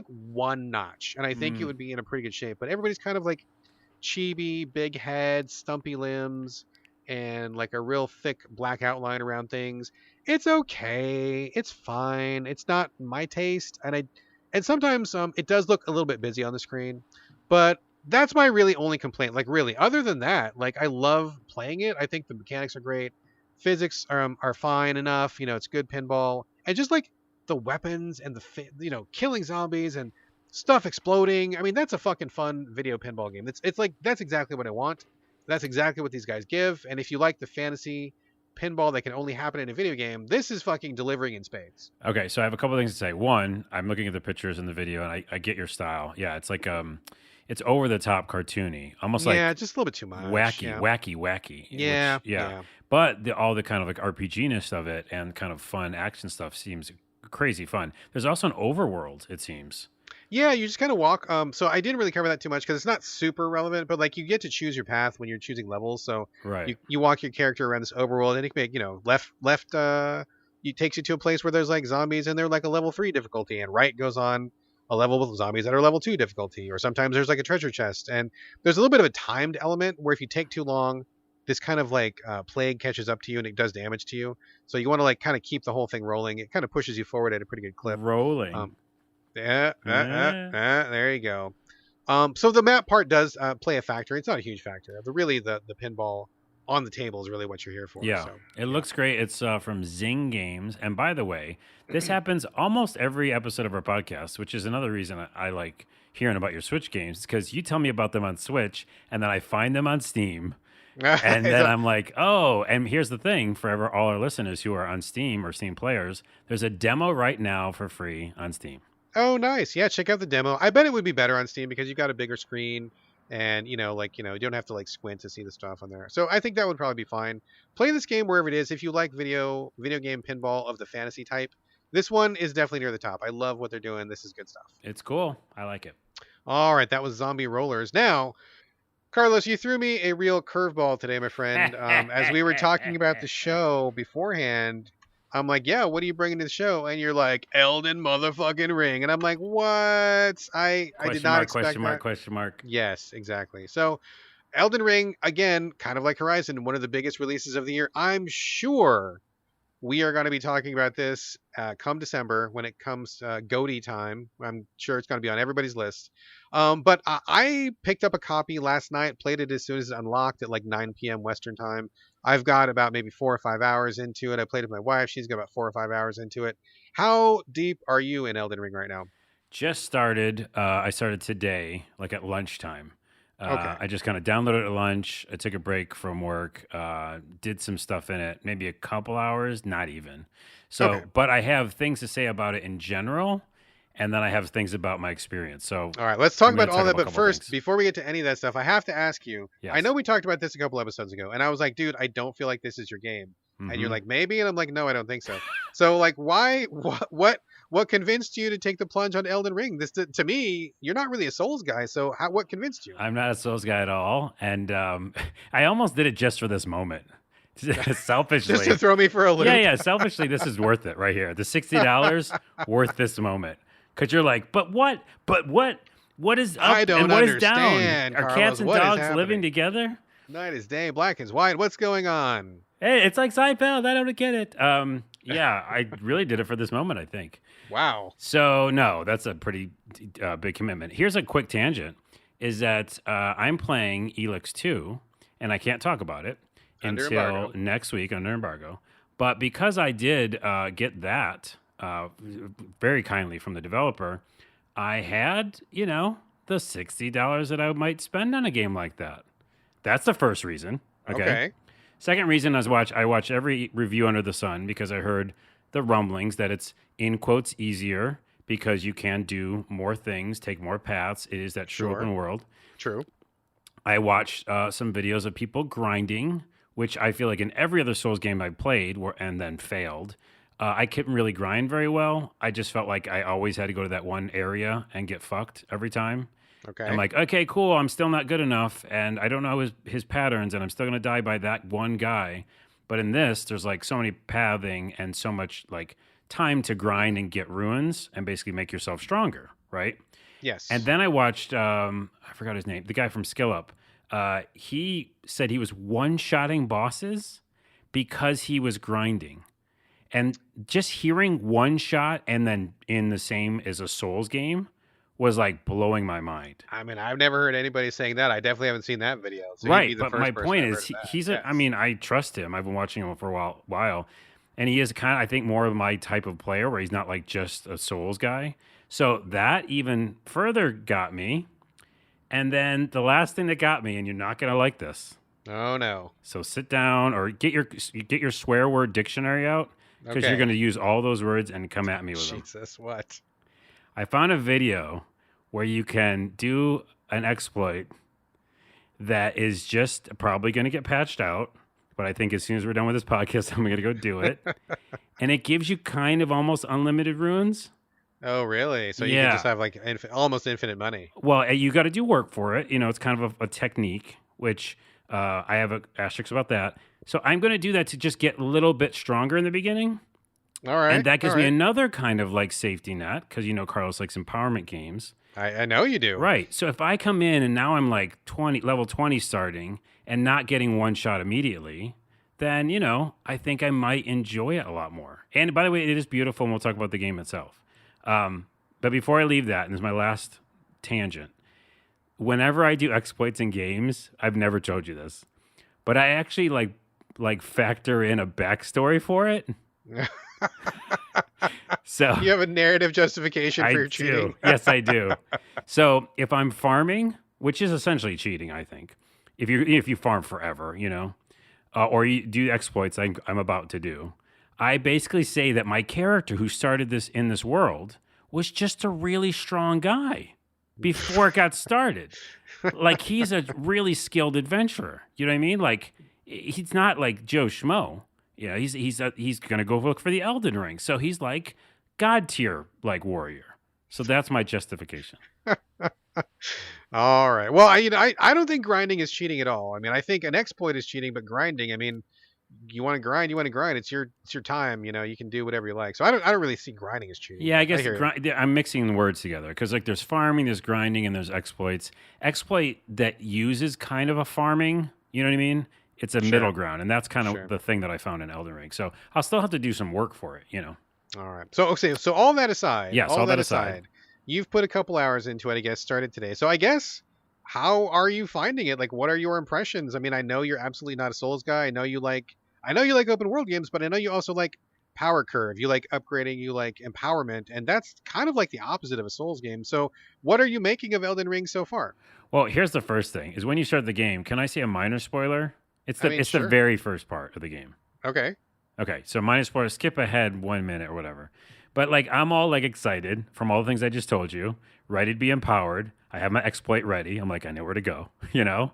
one notch, and I think it would be in a pretty good shape. But everybody's kind of like chibi, big head, stumpy limbs, and like a real thick black outline around things. It's okay. It's fine. It's not my taste, and sometimes it does look a little bit busy on the screen, but that's my really only complaint. Like really, other than that, like I love playing it. I think the mechanics are great. Physics are fine enough. It's good pinball, and just like the weapons and the killing zombies and stuff exploding. I mean, that's a fucking fun video pinball game. It's like that's exactly what I want. That's exactly what these guys give. And if you like the fantasy pinball that can only happen in a video game, this is fucking delivering in spades.
Okay, so I have a couple things to say. One, I'm looking at the pictures in the video, and I get your style. Yeah, it's like it's over the top cartoony, almost like
just a little bit too much.
Wacky.
Yeah.
But all the kind of like RPG-ness of it and kind of fun action stuff seems crazy fun. There's also an overworld, it seems.
Yeah, you just kind of walk. So I didn't really cover that too much because it's not super relevant, but like you get to choose your path when you're choosing levels. So
right.
you walk your character around this overworld, and it can make left it takes you to a place where there's like zombies and they're like a level 3 difficulty, and right goes on a level with zombies that are level 2 difficulty, or sometimes there's like a treasure chest, and there's a little bit of a timed element where if you take too long, this kind of like plague catches up to you and it does damage to you. So you want to like kind of keep the whole thing rolling. It kind of pushes you forward at a pretty good clip.
Rolling.
There you go. So the map part does play a factor. It's not a huge factor. The pinball on the table is really what you're here for.
Yeah,
so,
it looks great. It's from Zing Games. And by the way, this happens almost every episode of our podcast, which is another reason I like hearing about your Switch games, because you tell me about them on Switch, and then I find them on Steam. And then I'm like, oh, and here's the thing for all our listeners who are on Steam or Steam players, there's a demo right now for free on Steam.
Oh, nice. Yeah, check out the demo. I bet it would be better on Steam because you've got a bigger screen and, you don't have to like squint to see the stuff on there. So I think that would probably be fine. Play this game wherever it is. If you like video game pinball of the fantasy type, this one is definitely near the top. I love what they're doing. This is good stuff.
It's cool. I like it.
All right. That was Zombie Rollerz. Now, Carlos, you threw me a real curveball today, my friend. As we were talking about the show beforehand, I'm like, yeah, what are you bringing to the show? And you're like, Elden motherfucking Ring. And I'm like, what? I did
Question
not
mark, question
expect
mark,
that.
question mark.
Yes, exactly. So Elden Ring, again, kind of like Horizon, one of the biggest releases of the year. I'm sure we are going to be talking about this come December when it comes GOTY time. I'm sure it's going to be on everybody's list. But I picked up a copy last night, played it as soon as it unlocked at like 9 p.m. Western time. I've got about maybe 4 or 5 hours into it. I played with my wife. She's got about 4 or 5 hours into it. How deep are you in Elden Ring right now?
Just started. I started today, like at lunchtime.
Okay.
I just kind of downloaded it at lunch. I took a break from work, did some stuff in it, maybe a couple hours, not even.
Okay.
So, but I have things to say about it in general, and then I have things about my experience. So
All right, let's talk
I'm going
about
to
all
talk
that.
about a
But
couple of
first,
things.
before we get to any of that stuff, I have to ask you. I know
Yes.
we talked about this a couple episodes ago, and I was like, dude, I don't feel like this is your game. And you're
Hmm.
like, maybe, and I'm like, no, I don't think so. So, like, why? What convinced you to take the plunge on Elden Ring? This, to me, you're not really a Souls guy. So, what convinced you?
I'm not a Souls guy at all, and I almost did it just for this moment,
Just to
selfishly.
throw me for a
Yeah,
loop.
yeah. Selfishly, this is worth it right here. The $60 worth this moment. Because you're like, but what? But what? What is up
I don't
and what is down?
understand,
Are cats
Carlos.
and
What is
dogs living
happening?
together?
Night is day, black is white. What's going on?
Hey, it's like Seinfeld. I don't get it. Yeah, I really did it for this moment, I think.
Wow.
So no, that's a pretty big commitment. Here's a quick tangent: is that I'm playing Elix 2, and I can't talk about it
Under
until
embargo.
next week under embargo. But because I did get that very kindly from the developer, I had the $60 that I might spend on a game like that. That's the first reason. Okay.
Okay.
Second reason is I watch every review under the sun because I heard the rumblings that it's in quotes easier because you can do more things, take more paths. It is that true
Sure.
open world.
True.
I watched some videos of people grinding, which I feel like in every other Souls game I played and then failed. I couldn't really grind very well. I just felt like I always had to go to that one area and get fucked every time. I'm
Okay.
like, okay, cool. I'm still not good enough, and I don't know his patterns, and I'm still gonna die by that one guy. But in this, there's like so many pathing and so much like time to grind and get ruins and basically make yourself stronger, right? And
Yes.
then I watched, I forgot his name, the guy from Skill Up. He said he was one-shotting bosses because he was grinding. And just hearing one shot and then in the same as a Souls game was like blowing my mind.
I mean, I've never heard anybody saying that. I definitely haven't seen that video. So you'd be
Right,
the
but my
first person
point
I've
is
heard of that.
he's a. I
Yes.
mean, I trust him. I've been watching him for a while, and he is kind of I think more of my type of player where he's not like just a Souls guy. So that even further got me. And then the last thing that got me, and you're not gonna like this.
Oh no.
So sit down or get your swear word dictionary out because you're
Okay.
going to use all those words and come at me with them.
Jesus, what?
I found a video where you can do an exploit that is just probably going to get patched out, but I think as soon as we're done with this podcast, I'm going to go do it. And it gives you kind of almost unlimited runes.
Oh, really? So you can just
Yeah.
have like almost infinite money.
Well, you got to do work for it. It's kind of a technique, which I have an asterisk about that. So I'm going to do that to just get a little bit stronger in the beginning.
All right.
And that gives
all
me
right.
another kind of like safety net because Carlos likes empowerment games.
I know you do.
Right. So if I come in and now I'm like level 20 starting and not getting one shot immediately, then, I think I might enjoy it a lot more. And by the way, it is beautiful and we'll talk about the game itself. But before I leave that, and this is my last tangent, whenever I do exploits in games, I've never told you this, but I actually like factor in a backstory for it. So
You have a narrative justification for
I
your
do.
cheating.
Yes, I do. So if I'm farming, which is essentially cheating, I think, if you farm forever, or you do exploits, I'm about to do, I basically say that my character who started this in this world was just a really strong guy before it got started. Like he's a really skilled adventurer. You know what I mean? Like he's not like Joe Schmo. He's gonna go look for the Elden Ring. So he's like God tier like warrior. So that's my justification.
All right. Well, I don't think grinding is cheating at all. I mean, I think an exploit is cheating, but grinding, I mean, you want to grind, you want to grind. It's your time. You can do whatever you like. So I don't really see grinding as cheating.
Yeah, I
But I
guess
hear you.
I'm mixing the words together because like there's farming, there's grinding, and there's exploits. Exploit that uses kind of a farming. You know what I mean? It's a middle
Sure,
ground, and that's kind of
sure.
the thing that I found in Elden Ring. So I'll still have to do some work for it. You know.
All right. So okay. So
Yes, all that aside.
you've put a couple hours into it. I guess started today. So I guess how are you finding it? Like, what are your impressions? I mean, I know you're absolutely not a Souls guy. I know you like open world games, but I know you also like power curve. You like upgrading. You like empowerment, and that's kind of like the opposite of a Souls game. So, what are you making of Elden Ring so far?
Well, here's the first thing: is when you start the game. Can I say a minor spoiler? It's
I
the
mean,
it's the
sure.
very first part of the game.
Okay.
Okay, so minus spoiler, skip ahead 1 minute or whatever. But like I'm all like excited from all the things I just told you, ready to be empowered. I have my exploit ready. I'm like, I know where to go, you know?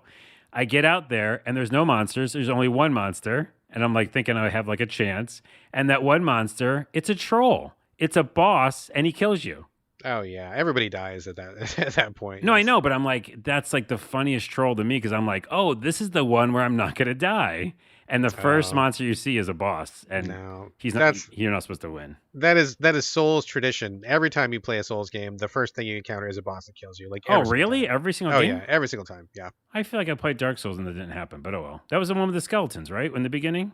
I get out there and there's no monsters. There's only one monster. And I'm like thinking I have like a chance. And that one monster, it's a troll. It's a boss and he kills you.
Oh yeah, everybody dies at that at that point.
No, I
Yes.
know, but I'm like, that's like the funniest troll to me because I'm like, oh, this is the one where I'm not gonna die. And the first
Oh
monster you see is a boss, and
no,
he's not.
that's
You're not supposed to win.
that is Souls tradition. Every time you play a Souls game, the first thing you encounter is a boss that kills you. Like
Oh,
every single
really?
time.
Every single
Oh
game?
yeah, every single time. Yeah.
I feel like I played Dark Souls and that didn't happen, but oh well. That was the one with the skeletons, right? In the beginning?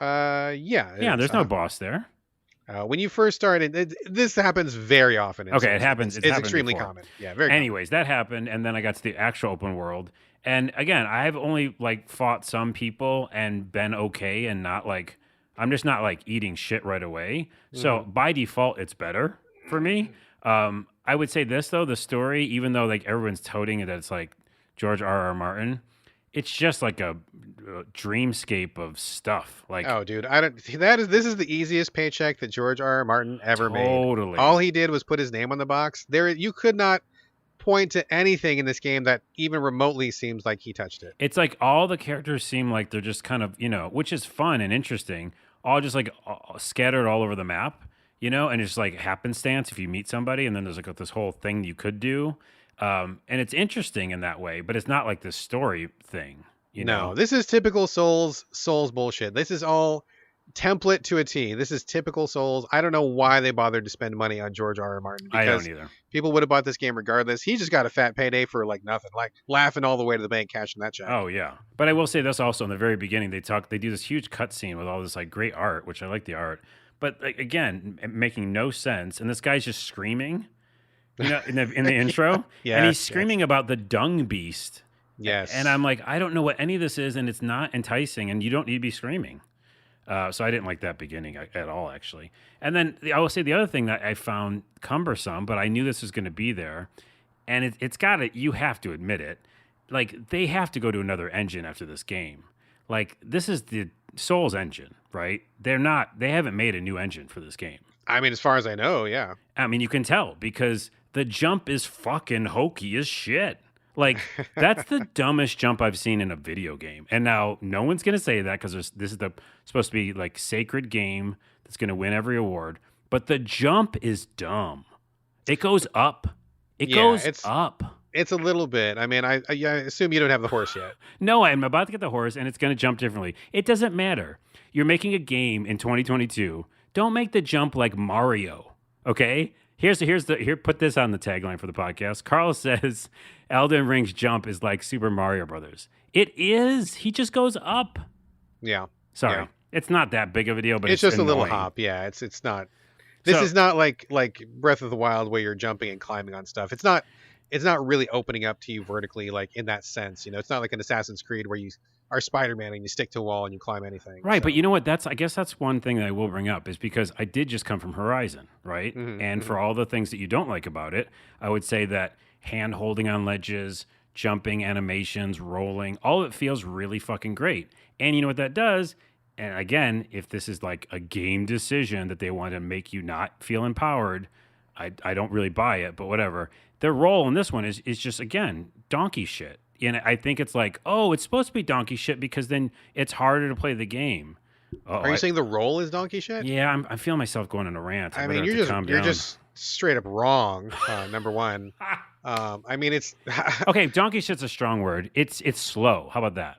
Yeah.
Yeah,
It's
there's no boss there.
when you first started. This happens very often in
Okay, it
Souls
happens.
games.
It's
It's
happened
extremely
before.
common. Yeah, very common.
Anyways, that happened, and then I got to the actual open world. And again, I have only like fought some people and been okay and not like I'm just not like eating shit right away. So
Mhm.
by default, it's better for me. I would say this though, the story, even though like everyone's toting that it's like George R. R. Martin, it's just like a dreamscape of stuff. Like
Oh, dude, I don't. This is the easiest paycheck that George R. R. Martin ever made.
totally.
All he did was put his name on the box. You could not point to anything in this game that even remotely seems like he touched it.
It's like all the characters seem like they're just kind of, which is fun and interesting, all just like scattered all over the map, and it's like happenstance if you meet somebody, and then there's like this whole thing you could do. And it's interesting in that way, but it's not like this story thing, you
No,
know?
this is typical Souls bullshit. This is all template to a T. This is typical Souls. I don't know why they bothered to spend money on George R. R. Martin
I don't
because
either.
people would have bought this game regardless. He just got a fat payday for like nothing, like laughing all the way to the bank, cashing that check.
Oh yeah, but I will say this also in the very beginning they do this huge cutscene with all this like great art, which I like the art, but like, again making no sense, and this guy's just screaming, in the intro, and he's
Yes,
screaming about the dung beast,
yes.
and I'm like I don't know what any of this is, and it's not enticing, and you don't need to be screaming. So I didn't like that beginning at all, actually. And then I will say the other thing that I found cumbersome, but I knew this was going to be there, and it's got to, you have to admit it, like they have to go to another engine after this game. Like this is the Souls engine, right? They haven't made a new engine for this game.
I mean, as far as I know, yeah.
I mean, you can tell because the jump is fucking hokey as shit. Like that's the dumbest jump I've seen in a video game. And now no one's gonna say that because this is supposed to be like sacred game that's gonna win every award. But the jump is dumb. It goes up. It
Yeah,
goes
it's
up.
it's a little bit. I mean, I assume you don't have the horse yet.
No, I'm about to get the horse and it's gonna jump differently. It doesn't matter. You're making a game in 2022. Don't make the jump like Mario. Okay? Here, put this on the tagline for the podcast. Carl says Elden Ring's jump is like Super Mario Brothers. It is. He just goes up.
Yeah.
Sorry.
Yeah.
It's not that big of a deal, but
It's
it's
just a little
annoying.
hop. Yeah, it's not. This
So-
is not like Breath of the Wild where you're jumping and climbing on stuff. It's not really opening up to you vertically like in that sense. It's not like an Assassin's Creed where you are Spider-Man and you stick to a wall and you climb anything.
Right,
So,
but you know what? I guess that's one thing that I will bring up is because I did just come from Horizon, right?
Mhm,
And
mhm.
for all the things that you don't like about it, I would say that hand holding on ledges, jumping animations, rolling, all of it feels really fucking great. And you know what that does? And again, if this is like a game decision that they want to make you not feel empowered, I don't really buy it, but whatever. Their role in this one is just again donkey shit. And I think it's like, oh, it's supposed to be donkey shit because then it's harder to play the game.
Are you saying the roll is donkey shit?
Yeah, I feel myself going on a rant.
I
I'm
mean,
gonna have to calm
you're
down.
just straight up wrong. Number one. I mean, it's
Okay, donkey shit's a strong word. It's slow. How about that?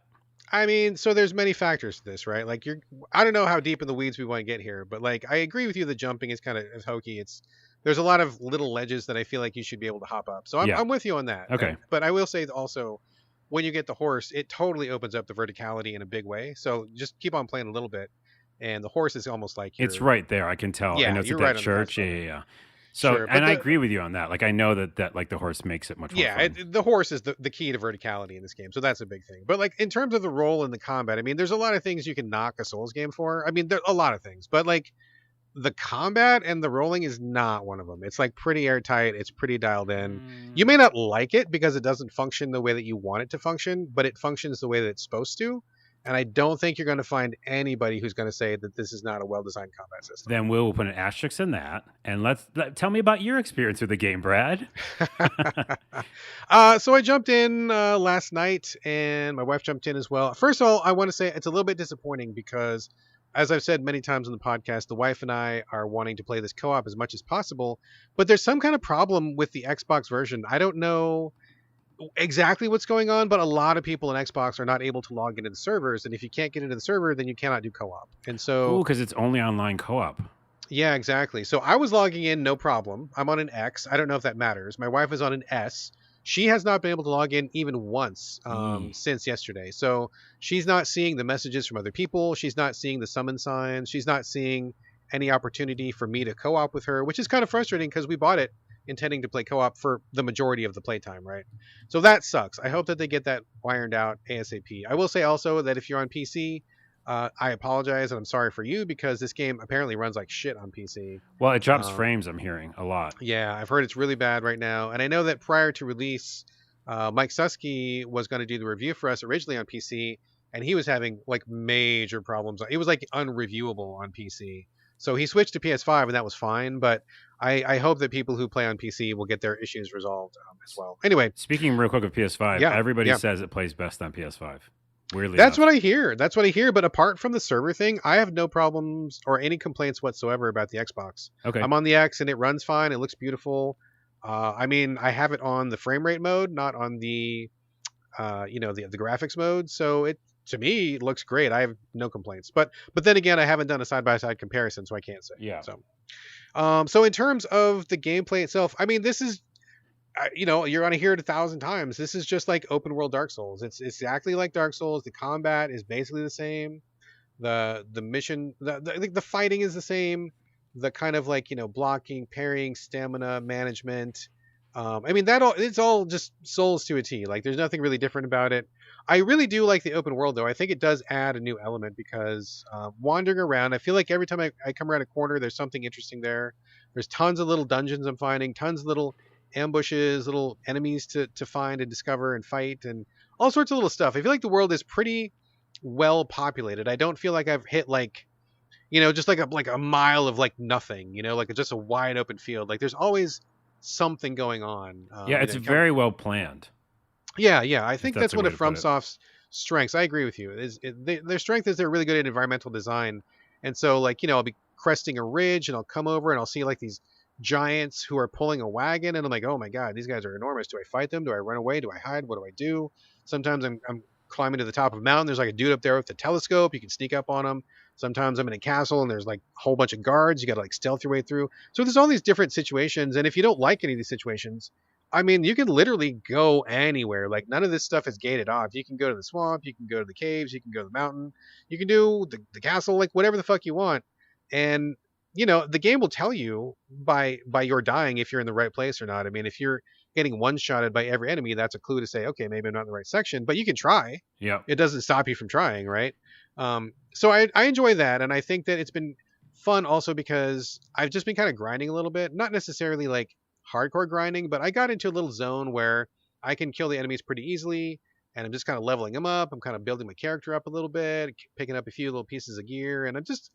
I mean, so there's many factors to this, right? Like I don't know how deep in the weeds we want to get here, but like I agree with you. The jumping is kind of hokey. There's a lot of little ledges that I feel like you should be able to hop up. So
Yeah.
I'm with you on that.
Okay.
But I will say also, when you get the horse, it totally opens up the verticality in a big way. So just keep on playing a little bit, and the horse is almost like
It's
your
right there. I can tell. I
yeah,
know it's
you're
at that
right on the
church.
cusp
Yeah,
of it.
yeah, yeah. So,
Sure,
and
but
I agree with you on that. Like, I know that like the horse makes it much more
yeah,
fun.
the horse is the key to verticality in this game, so that's a big thing. But like in terms of the role in the combat, I mean, there's a lot of things you can knock a Souls game for. I mean, there a lot of things, but like the combat and the rolling is not one of them. It's like pretty airtight. It's pretty dialed in. You
Mm.
may not like it because it doesn't function the way that you want it to function, but it functions the way that it's supposed to. And I don't think you're going to find anybody who's going to say that this is not a well-designed combat system.
Then we'll put an asterisk in that, and tell me about your experience with the game, Brad.
So I jumped in last night, and my wife jumped in as well. First of all, I want to say it's a little bit disappointing because, as I've said many times on the podcast, the wife and I are wanting to play this co-op as much as possible, but there's some kind of problem with the Xbox version. I don't know exactly what's going on, but a lot of people in Xbox are not able to log into the servers, and if you can't get into the server, then you cannot do co-op. And
Ooh,
so
because it's only online co-op.
yeah, exactly. So I was logging in, no problem. I'm on an X. I don't know if that matters. My wife is on an S. She has not been able to log in even once
Eee.
since yesterday. So she's not seeing the messages from other people. She's not seeing the summon signs. She's not seeing any opportunity for me to co-op with her, which is kind of frustrating because we bought it intending to play co-op for the majority of the playtime, right? So that sucks. I hope that they get that ironed out ASAP. I will say also that if you're on PC, I apologize and I'm sorry for you because this game apparently runs like shit on PC.
Well, it drops
Um,
frames. I'm hearing a lot.
yeah, I've heard it's really bad right now, and I know that prior to release, Mike Susky was going to do the review for us originally on PC, and he was having like major problems. It was like unreviewable on PC. So he switched to PS5, and that was fine. But I hope that people who play on PC will get their issues resolved as well. Anyway,
Speaking real quick of PS5,
yeah,
everybody
yeah.
says it plays best on PS5. Weirdly
That's
enough.
what I hear. That's what I hear. But apart from the server thing, I have no problems or any complaints whatsoever about the Xbox.
Okay.
I'm on the X and it runs fine. It looks beautiful. I mean, I have it on the frame rate mode, not on the, the graphics mode. So it to me it looks great. I have no complaints. But then again, I haven't done a side by side comparison, so I can't say.
Yeah.
So in terms of the gameplay itself, I mean, this is you're gonna hear it 1,000 times. This is just like open world Dark Souls. It's exactly like Dark Souls. The combat is basically the same. The mission, the fighting is the same. The kind of like blocking, parrying, stamina management. I mean it's all just Souls to a T. Like there's nothing really different about it. I really do like the open world though. I think it does add a new element because wandering around, I feel like every time I come around a corner, there's something interesting there. There's tons of little dungeons I'm finding, tons of little ambushes, little enemies to find and discover and fight, and all sorts of little stuff. I feel like the world is pretty well populated. I don't feel like I've hit like just like a mile of like nothing. Like just a wide open field. Like there's always something going on.
Yeah, it's very well planned.
Yeah. I
If
think
that's
that's
a
one
way
of
to put it.
FromSoft's strengths. I agree with you. Their strength is they're really good at environmental design, and so like I'll be cresting a ridge and I'll come over and I'll see like these giants who are pulling a wagon, and I'm like, oh my god, these guys are enormous. Do I fight them? Do I run away? Do I hide? What do I do? Sometimes I'm climbing to the top of a mountain. There's like a dude up there with the telescope. You can sneak up on him. Sometimes I'm in a castle and there's like a whole bunch of guards. You got to like stealth your way through. So there's all these different situations, and if you don't like any of these situations, I mean, you can literally go anywhere. Like none of this stuff is gated off. You can go to the swamp, you can go to the caves, you can go to the mountain, you can do the castle, like whatever the fuck you want. And the game will tell you by your dying if you're in the right place or not. I mean, if you're getting one shotted by every enemy, that's a clue to say, okay, maybe I'm not in the right section. But you can try.
Yeah.
It doesn't stop you from trying, right? So I enjoy that, and I think that it's been fun also because I've just been kind of grinding a little bit, not necessarily like hardcore grinding, but I got into a little zone where I can kill the enemies pretty easily, and I'm just kind of leveling them up. I'm kind of building my character up a little bit, picking up a few little pieces of gear, and I'm just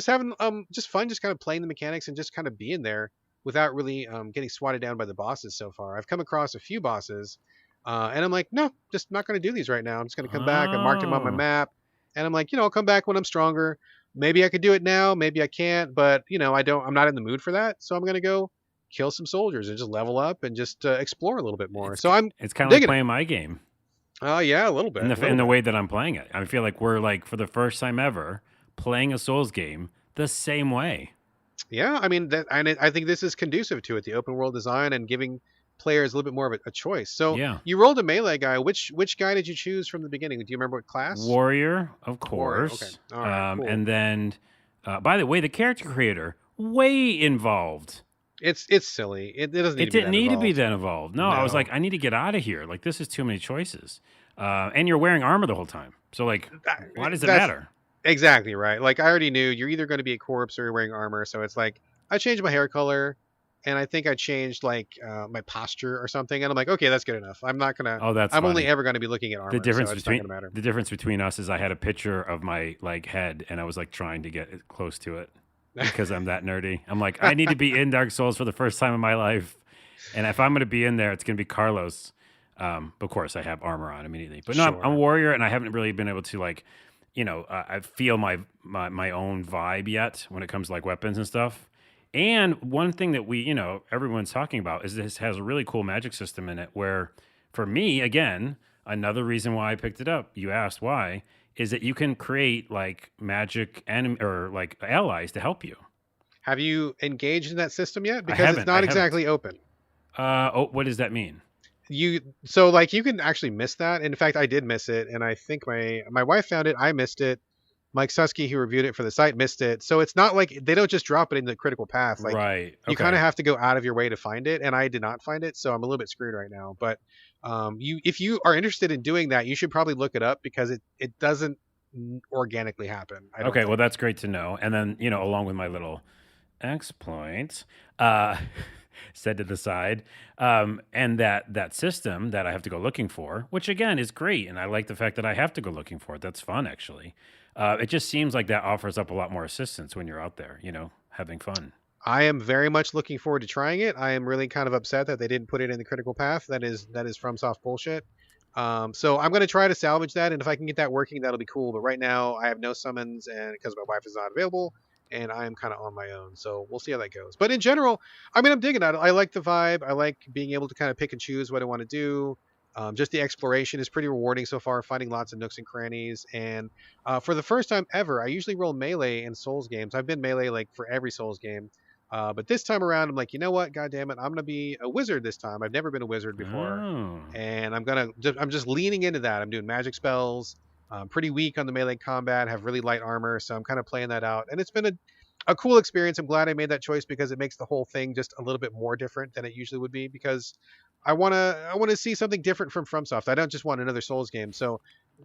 having just fun, just kind of playing the mechanics and just kind of being there without really getting swatted down by the bosses so far. I've come across a few bosses, and I'm like, no, just not going to do these right now. I'm just going to come back. I marked them on my
Oh.
map, and I'm like, I'll come back when I'm stronger. Maybe I could do it now, maybe I can't, but I'm not in the mood for that, so I'm going to go kill some soldiers and just level up and just explore a little bit more.
It's
So I'm
it's kind of like
digging it.
playing my game
Yeah, a little
in
bit, a
the
little bit.
way that I'm playing it. I feel like we're like for the first time ever playing a Souls game the same way.
Yeah, I mean that, and I think this is conducive to it, the open world design and giving players a little bit more of a choice. So
Yeah.
you rolled a melee guy. Which guy did you choose from the beginning? Do you remember what class?
Warrior, of
Warrior. Okay.
course.
All right. Cool.
And then, by the way, the character creator way involved.
It's silly. It doesn't need
It
to be
didn't
that
need to be
involved.
that involved. No, I was
No.
like, I need to get out of here. Like, this is too many choices. And you're wearing armor the whole time. So, like, why does it
That's
matter?
exactly right. Like I already knew you're either going to be a corpse or you're wearing armor. So it's like I changed my hair color, and I think I changed like my posture or something. And I'm like, okay, that's good enough. I'm not gonna.
Oh, that's
I'm only
funny.
ever going to be looking at
The
armor, so
difference
it's not
between
going to matter.
the difference between us is I had a picture of my like head, and I was like trying to get close to it because I'm that nerdy. I'm like, I need to be in Dark Souls for the first time in my life, and if I'm going to be in there, it's going to be Carlos. Of course, I have armor on immediately, but no, I'm a
Sure.
warrior, and I haven't really been able to like, I feel my own vibe yet when it comes to like weapons and stuff. And one thing that everyone's talking about is this has a really cool magic system in it where, for me, again, another reason why I picked it up, you asked why, is that you can create like magic or like allies to help you.
Have you engaged in that system yet?
I
Because it's
haven't. I
not
haven't.
exactly open.
What does that mean?
So like you can actually miss that. In fact, I did miss it, and I think my wife found it. I missed it. Mike Susky, who reviewed it for the site, missed it. So it's not like they don't just drop it in the critical path. Like
Right.
you kind
Okay.
of have to go out of your way to find it, and I did not find it, so I'm a little bit screwed right now. But if you are interested in doing that, you should probably look it up because it doesn't organically happen. I don't
Okay. Well,
think.
that's great to know. And then along with my little exploit, uh, set to the side, and that system that I have to go looking for, which again is great, and I like the fact that I have to go looking for it. That's fun, actually. It just seems like that offers up a lot more assistance when you're out there, having fun.
I am very much looking forward to trying it. I am really kind of upset that they didn't put it in the critical path. That is FromSoft bullshit. So I'm going to try to salvage that, and if I can get that working, that'll be cool. But right now, I have no summons, and because my wife is not available, and I am kind of on my own. So we'll see how that goes. But in general, I mean, I'm digging it. I like the vibe. I like being able to kind of pick and choose what I want to do. Just the exploration is pretty rewarding so far, finding lots of nooks and crannies. And for the first time ever, I usually roll melee in Souls games. I've been melee like for every Souls game. But this time around, I'm like, you know what? God damn it, I'm gonna be a wizard this time. I've never been a wizard before,
Oh.
and I'm just leaning into that. I'm doing magic spells. I'm pretty weak on the melee combat. Have really light armor, so I'm kind of playing that out, and it's been a cool experience. I'm glad I made that choice because it makes the whole thing just a little bit more different than it usually would be. Because I wanna see something different from FromSoft. I don't just want another Souls game. So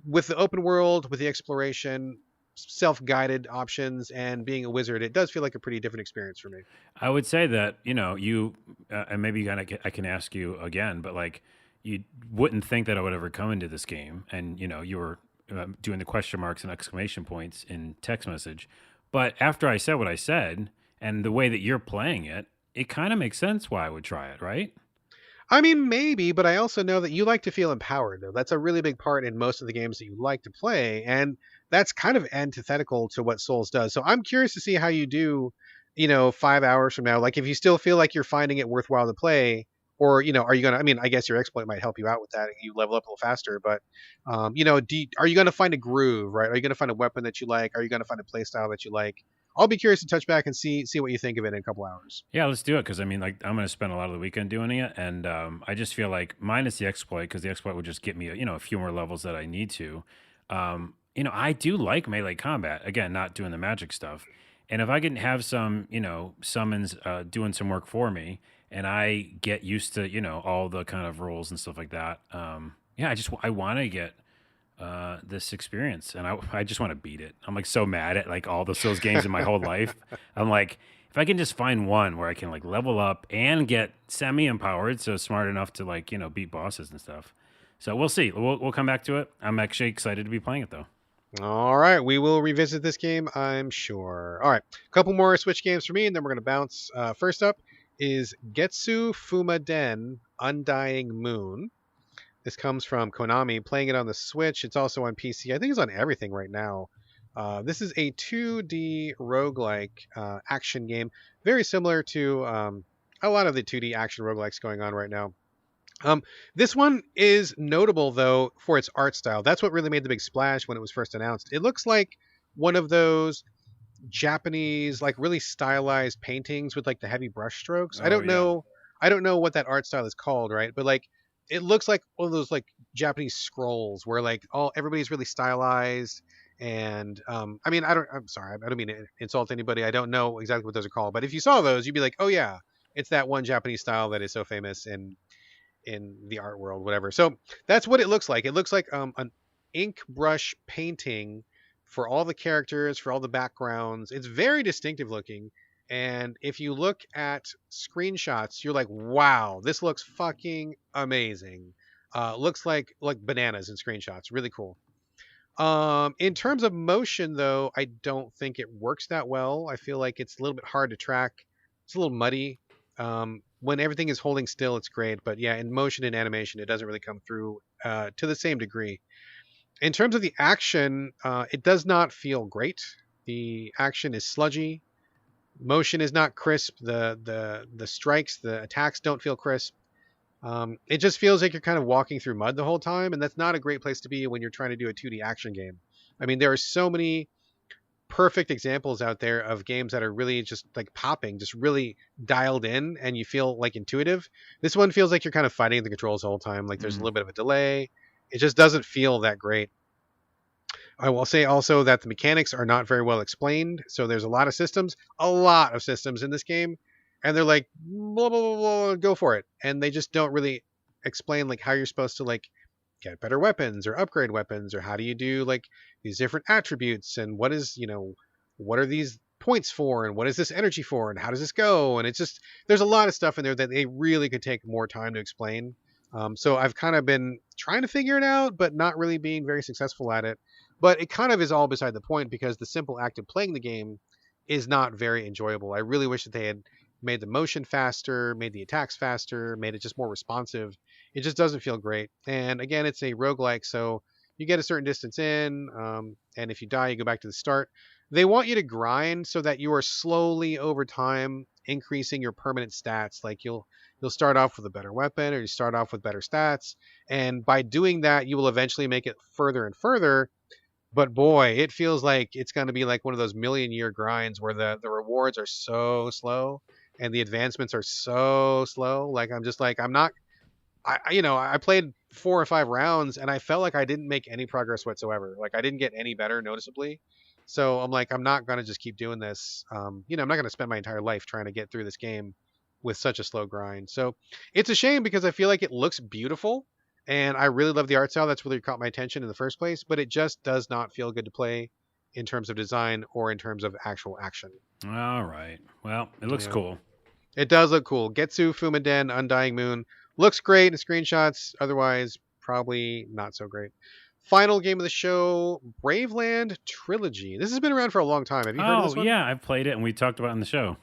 with the open world, with the exploration, self-guided options, and being a wizard, it does feel like a pretty different experience for me.
I would say that you and maybe I can ask you again, but like you wouldn't think that I would ever come into this game, and you were doing the question marks and exclamation points in text message, but after I said what I said and the way that you're playing it, it kind of makes sense why I would try it, right?
I mean, maybe, but I also know that you like to feel empowered, though. That's a really big part in most of the games that you like to play, and that's kind of antithetical to what Souls does. So I'm curious to see how you do, 5 hours from now. Like, if you still feel like you're finding it worthwhile to play, or are you gonna? I mean, I guess your exploit might help you out with that. You level up a little faster, but are you gonna find a groove, right? Are you gonna find a weapon that you like? Are you gonna find a play style that you like? I'll be curious to touch back and see what you think of it in a couple hours.
Yeah, let's do it because I mean, like, I'm going to spend a lot of the weekend doing it, and I just feel like minus the exploit because the exploit would just get me, a few more levels that I need to. I do like melee combat. Again, not doing the magic stuff, and if I can have some, summons doing some work for me, and I get used to, all the kind of rules and stuff like that. Yeah, I want to get this experience, and I just want to beat it. I'm like so mad at like all the Souls games in my whole life. I'm like, if I can just find one where I can like level up and get semi empowered, so smart enough to like beat bosses and stuff. So we'll see. We'll come back to it. I'm actually excited to be playing it though.
All right, we will revisit this game, I'm sure. All right, a couple more Switch games for me, and then we're going to bounce. First up is GestuFumaDen Undying Moon. This comes from Konami, playing it on the Switch. It's also on PC. I think it's on everything right now. This is a 2D roguelike action game, very similar to a lot of the 2D action roguelikes going on right now. Um, this one is notable though for its art style. That's what really made the big splash when it was first announced. It looks like one of those Japanese, like really stylized paintings with like the heavy brush strokes.
Oh yeah.
I don't know what that art style is called, right? But like it looks like one of those like Japanese scrolls where like all everybody's really stylized. And I mean, I'm sorry, I don't mean to insult anybody. I don't know exactly what those are called, but if you saw those, you'd be like, oh yeah, it's that one Japanese style that is so famous in the art world, whatever. So that's what it looks like. It looks like an ink brush painting for all the characters, for all the backgrounds. It's very distinctive looking. And if you look at screenshots, you're like, wow, this looks fucking amazing. Looks like bananas in screenshots. Really cool. In terms of motion, though, I don't think it works that well. I feel like it's a little bit hard to track. It's a little muddy. When everything is holding still, it's great. But yeah, in motion and animation, it doesn't really come through to the same degree. In terms of the action, it does not feel great. The action is sludgy. Motion is not crisp. The strikes, the attacks don't feel crisp. It just feels like you're kind of walking through mud the whole time, and that's not a great place to be when you're trying to do a 2D action game. I mean, there are so many perfect examples out there of games that are really just like popping, just really dialed in, and you feel like intuitive. This one feels like you're kind of fighting the controls the whole time. Like there's a little bit of a delay. It just doesn't feel that great. I will say also that the mechanics are not very well explained. So there's a lot of systems in this game, and they're like blah blah blah, blah go for it, and they just don't really explain like how you're supposed to like get better weapons or upgrade weapons, or how do you do like these different attributes, and what is what are these points for, and what is this energy for, and how does this go, and it's just there's a lot of stuff in there that they really could take more time to explain. So I've kind of been trying to figure it out, but not really being very successful at it. But it kind of is all beside the point because the simple act of playing the game is not very enjoyable. I really wish that they had made the motion faster, made the attacks faster, made it just more responsive. It just doesn't feel great. And again, it's a roguelike, so you get a certain distance in, and if you die, you go back to the start. They want you to grind so that you are slowly over time increasing your permanent stats. Like you'll start off with a better weapon, or you start off with better stats, and by doing that, you will eventually make it further and further. But boy, it feels like it's going to be like one of those million-year grinds where the rewards are so slow and the advancements are so slow. Like I'm just like I'm not. I played 4 or 5 rounds and I felt like I didn't make any progress whatsoever. Like I didn't get any better noticeably. So I'm like I'm not going to just keep doing this. I'm not going to spend my entire life trying to get through this game with such a slow grind. So it's a shame because I feel like it looks beautiful and I really love the art style. That's really caught my attention in the first place, but it just does not feel good to play in terms of design or in terms of actual action.
All right. Well, it looks
Yeah.
cool.
It does look cool. GestuFumaDen, Undying Moon looks great in screenshots. Otherwise, probably not so great. Final game of the show, Braveland Trilogy. This has been around for a long time. Have you heard of
Oh
this one?
yeah, I've played it and we talked about it on the show.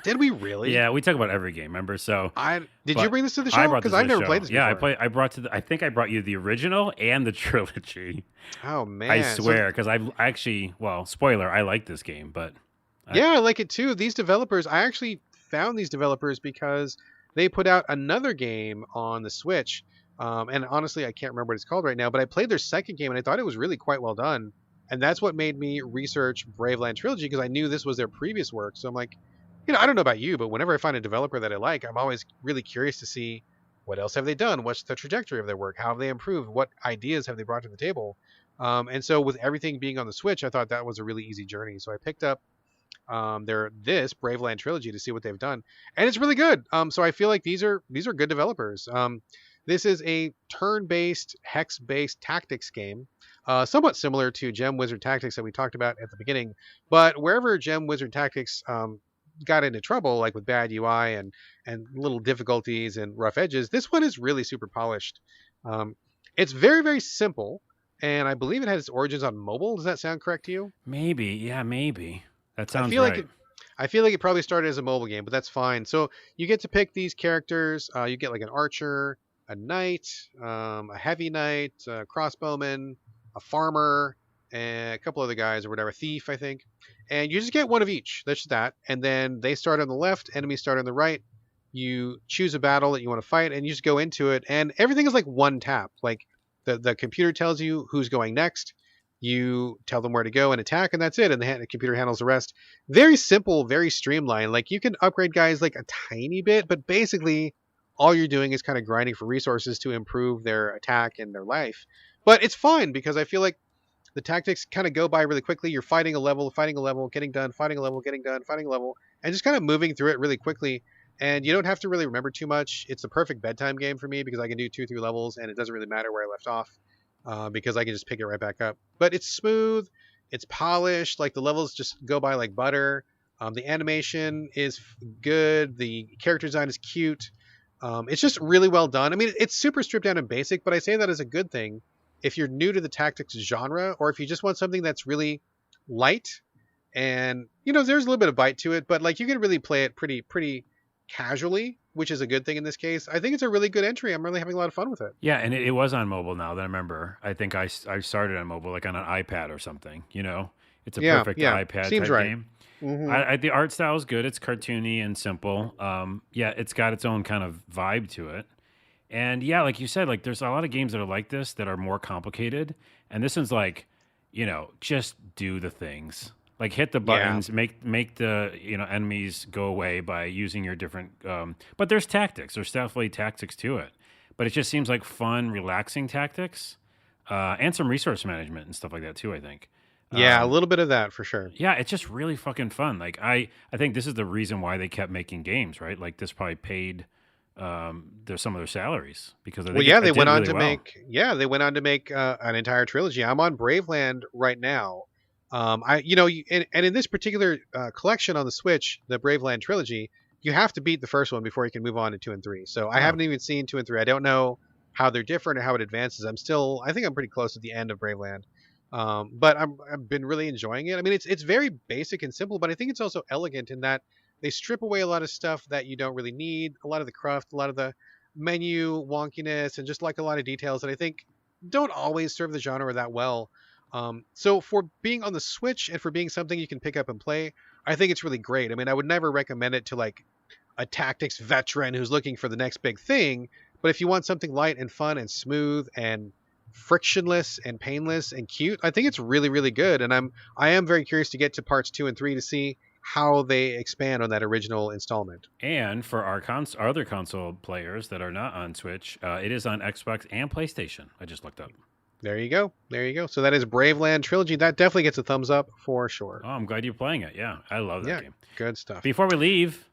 Did we really?
Yeah, we talk about every game, remember? So
I did you
but
bring this to the
I
show?
brought
Because
this to
I've
the
never
show.
played this
Yeah,
before.
I brought I think I brought you the original and the trilogy.
Oh man.
I swear, because I actually, well, spoiler, I like this game, but
Yeah, I like it too. These developers, I actually found these developers because they put out another game on the Switch. And honestly, I can't remember what it's called right now, but I played their second game and I thought it was really quite well done. And that's what made me research Braveland Trilogy because I knew this was their previous work. So I'm like, I don't know about you, but whenever I find a developer that I like, I'm always really curious to see what else have they done? What's the trajectory of their work? How have they improved? What ideas have they brought to the table? And so with everything being on the Switch, I thought that was a really easy journey. So I picked up this Braveland Trilogy to see what they've done, and it's really good. So I feel like these are good developers. This is a turn-based, hex-based tactics game, somewhat similar to Gem Wizard Tactics that we talked about at the beginning. But wherever Gem Wizard Tactics got into trouble, like with bad UI and little difficulties and rough edges, this one is really super polished. It's very very simple, and I believe it has its origins on mobile. Does that sound correct to you?
maybe, yeah, maybe. That
I
sounds
feel like
right.
I feel like it probably started as a mobile game, but that's fine. So you get to pick these characters. You get like an archer, a knight, a heavy knight, a crossbowman, a farmer, and a couple other guys or whatever, thief, I think. And you just get one of each. That's just that. And then they start on the left, enemies start on the right. You choose a battle that you want to fight, and you just go into it, and everything is like one tap. Like the computer tells you who's going next. You tell them where to go and attack, and that's it. And the computer handles the rest. Very simple, very streamlined. Like you can upgrade guys like a tiny bit, but basically all you're doing is kind of grinding for resources to improve their attack and their life. But it's fun because I feel like the tactics kind of go by really quickly. You're fighting a level, getting done, fighting a level, getting done, fighting a level, and just kind of moving through it really quickly. And you don't have to really remember too much. It's the perfect bedtime game for me because I can do 2 3 levels and it doesn't really matter where I left off, because I can just pick it right back up. But it's smooth, it's polished. Like the levels just go by like butter. The animation is good. The character design is cute. It's just really well done. I mean, it's super stripped down and basic, but I say that as a good thing if you're new to the tactics genre, or if you just want something that's really light and there's a little bit of bite to it, but like you can really play it pretty casually, which is a good thing in this case. I think it's a really good entry. I'm really having a lot of fun with it.
Yeah, and it was on mobile now that I remember. I think I started on mobile, like on an iPad or something, It's a
Yeah,
perfect
yeah,
iPad
seems
type
right.
game.
Hmm.
The art style is good. It's cartoony and simple. Yeah, it's got its own kind of vibe to it. And yeah, like you said, like there's a lot of games that are like this that are more complicated. And this one's like, just do the things. Like hit the
Yeah,
buttons, make the enemies go away by using your different. But there's tactics. There's definitely tactics to it. But it just seems like fun, relaxing tactics, and some resource management and stuff like that too. I think.
yeah, a
Um,
little bit of that for sure.
yeah, it's just really fucking fun. Like I think this is the reason why they kept making games, right? Like this probably paid their some of their salaries because I
Well,
think
yeah,
it
they
did
went on
really
to
well.
make an entire trilogy. I'm on Braveland right now. I you know you, and in this particular collection on the Switch, the Braveland Trilogy, you have to beat the first one before you can move on to 2 and 3. So I
Oh,
haven't even seen 2 and 3. I don't know how they're different or how it advances. I think I'm pretty close at the end of Braveland. But I've been really enjoying it. I mean, it's very basic and simple, but I think it's also elegant in that they strip away a lot of stuff that you don't really need, a lot of the cruft, a lot of the menu wonkiness, and just like a lot of details that I think don't always serve the genre that well. So for being on the Switch and for being something you can pick up and play, I think it's really great. I mean, I would never recommend it to like a tactics veteran who's looking for the next big thing, but if you want something light and fun and smooth and frictionless and painless and cute, I think it's really really good. And I am very curious to get to parts 2 and 3 to see how they expand on that original installment.
and for our other console players that are not on Switch, it is on Xbox and PlayStation. I just looked up.
There you go. There you go. So that is Braveland Trilogy. That definitely gets a thumbs up for sure.
Oh, I'm glad you're playing it. Yeah, I love that
Yeah,
game.
good stuff.
Before we leave,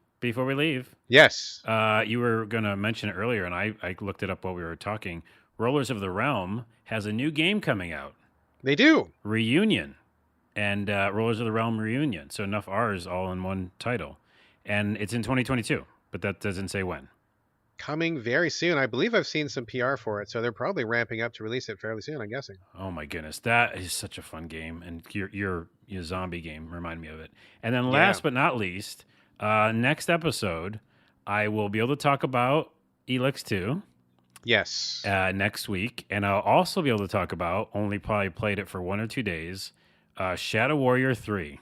Yes,
you were gonna mention it earlier, and I looked it up while we were talking. Rollers of the Realm has a new game coming out,
they do.
Reunion, and Rollers of the Realm Reunion. So enough R's all in one title, and it's in 2022, but that doesn't say when.
Coming very soon. I believe I've seen some PR for it, so they're probably ramping up to release it fairly soon, I'm guessing.
Oh my goodness, that is such a fun game, and your zombie game reminded me of it. And then
Yeah.
last but not least, next episode, I will be able to talk about Elix 2
Yes.
next week, and I'll also be able to talk about only probably played it for 1 or 2 days, Shadow Warrior 3.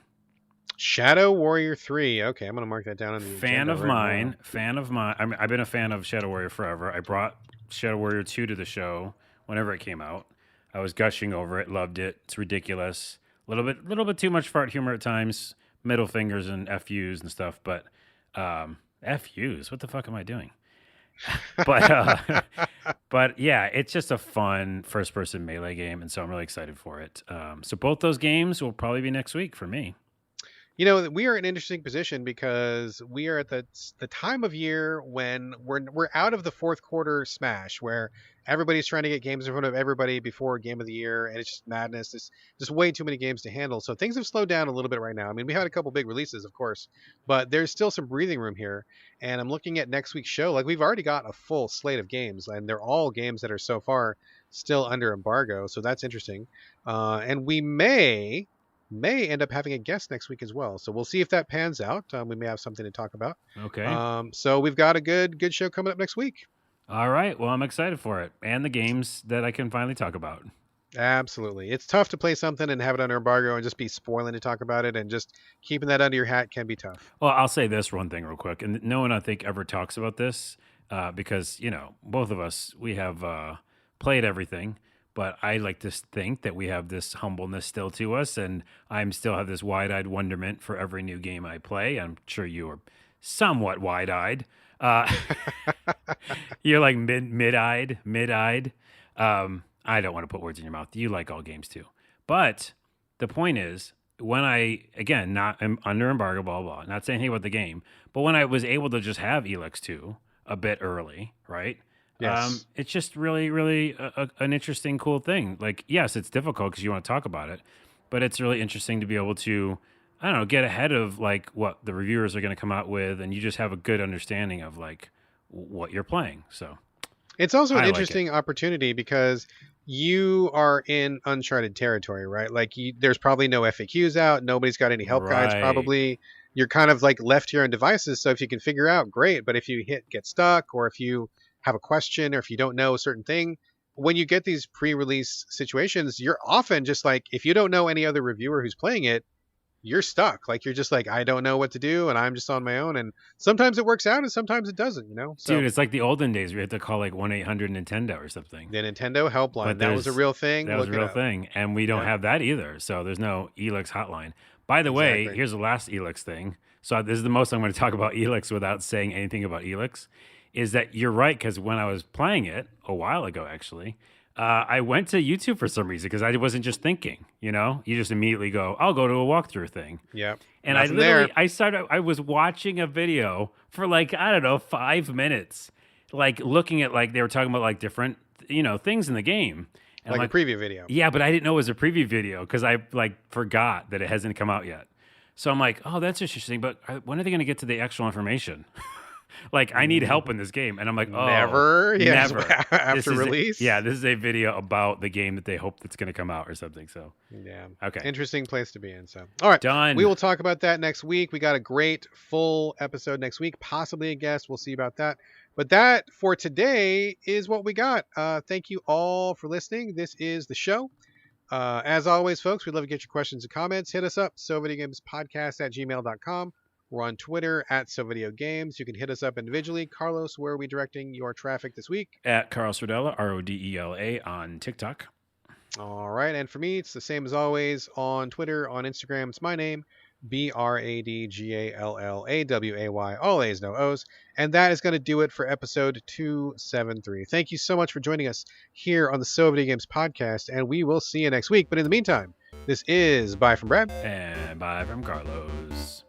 Shadow Warrior 3. Okay, I'm going to mark that down on the
Fan
agenda
of
right now.
mine, fan of mine. I mean, I've been a fan of Shadow Warrior forever. I brought Shadow Warrior 2 to the show whenever it came out. I was gushing over it, loved it. It's ridiculous. Little bit too much fart humor at times, middle fingers and FUs and stuff, but FUs, what the fuck am I doing? But but yeah, it's just a fun first person melee game, and so I'm really excited for it. So both those games will probably be next week for me.
We are in an interesting position because we are at the time of year when we're out of the fourth quarter smash where everybody's trying to get games in front of everybody before game of the year, and it's just madness. There's just way too many games to handle. So things have slowed down a little bit right now. I mean, we had a couple big releases, of course, but there's still some breathing room here. And I'm looking at next week's show. Like we've already got a full slate of games, and they're all games that are so far still under embargo. So that's interesting. And we may end up having a guest next week as well. So we'll see if that pans out. We may have something to talk about.
Okay.
So we've got a good show coming up next week.
All right. Well, I'm excited for it and the games that I can finally talk about.
Absolutely. It's tough to play something and have it under embargo and just be spoiling to talk about it, and just keeping that under your hat can be tough.
Well, I'll say this one thing real quick, and no one I think ever talks about this because both of us we have played everything, but I like to think that we have this humbleness still to us, and I'm still have this wide-eyed wonderment for every new game I play. I'm sure you are somewhat wide-eyed. Uh, you're like mid-eyed. I don't want to put words in your mouth. You like all games too, but the point is when I again not am under embargo, blah, blah blah, not saying anything about the game, but when I was able to just have Elix 2 a bit early, right?
Yes.
It's just really, really an interesting, cool thing. Like, yes, it's difficult because you want to talk about it, but it's really interesting to be able to, I don't know, get ahead of like what the reviewers are going to come out with, and you just have a good understanding of like what you're playing. So
It's also an
I like it.
interesting opportunity because you are in uncharted territory, right? Like there's probably no FAQs out, nobody's got any help guides
Right.
probably. You're kind of like left to your own devices, so if you can figure out, great, but if you get stuck, or if you have a question, or if you don't know a certain thing, when you get these pre-release situations, you're often just like, if you don't know any other reviewer who's playing it, you're stuck. Like you're just like, I don't know what to do, and I'm just on my own. And sometimes it works out, and sometimes it doesn't.
Dude,
So
it's like the olden days where you had to call like 1-800 Nintendo or something.
the Nintendo helpline,
But
that was a
there's
real thing.
that was a
Look it
real
up.
thing, and we don't
Yeah,
have that either. So there's no Elix hotline. By the way,
exactly.
here's the last Elix thing. So this is the most I'm going to talk about Elix without saying anything about Elix. Is that you're right? Because when I was playing it a while ago, actually, I went to YouTube for some reason because I wasn't just thinking. You just immediately go, I'll go to a walkthrough thing.
Yep.
And I
Nothing
literally,
there.
I was watching a video for like, I don't know, 5 minutes, like looking at like, they were talking about like different, things in the game. And I'm
Like a
like,
preview video.
yeah, but I didn't know it was a preview video because I like forgot that it hasn't come out yet. So I'm like, oh, that's interesting. But when are they going to get to the actual information? Like, I need help in this game. And I'm like, oh,
Never. Yes.
never.
After release.
Yeah, this is a video about the game that they hope that's going to come out or something. So,
Yeah.
okay,
Interesting place to be in. So, all right. We
done.
will talk about that next week. We got a great full episode next week, possibly a guest. We'll see about that. But that for today is what we got. Thank you all for listening. This is the show. As always, folks, we'd love to get your questions and comments. Hit us up, sovideogamespodcast@gmail.com. We're on Twitter @SoVideoGames. You can hit us up individually. Carlos, where are we directing your traffic this week?
At Carl Sordella, Rodela on TikTok.
All right. And for me, it's the same as always on Twitter, on Instagram. It's my name, BradGallaway. All A's, no O's. And that is going to do it for episode 273. Thank you so much for joining us here on the So Video Games podcast, and we will see you next week. But in the meantime, this is Bye from Brad.
And bye from Carlos.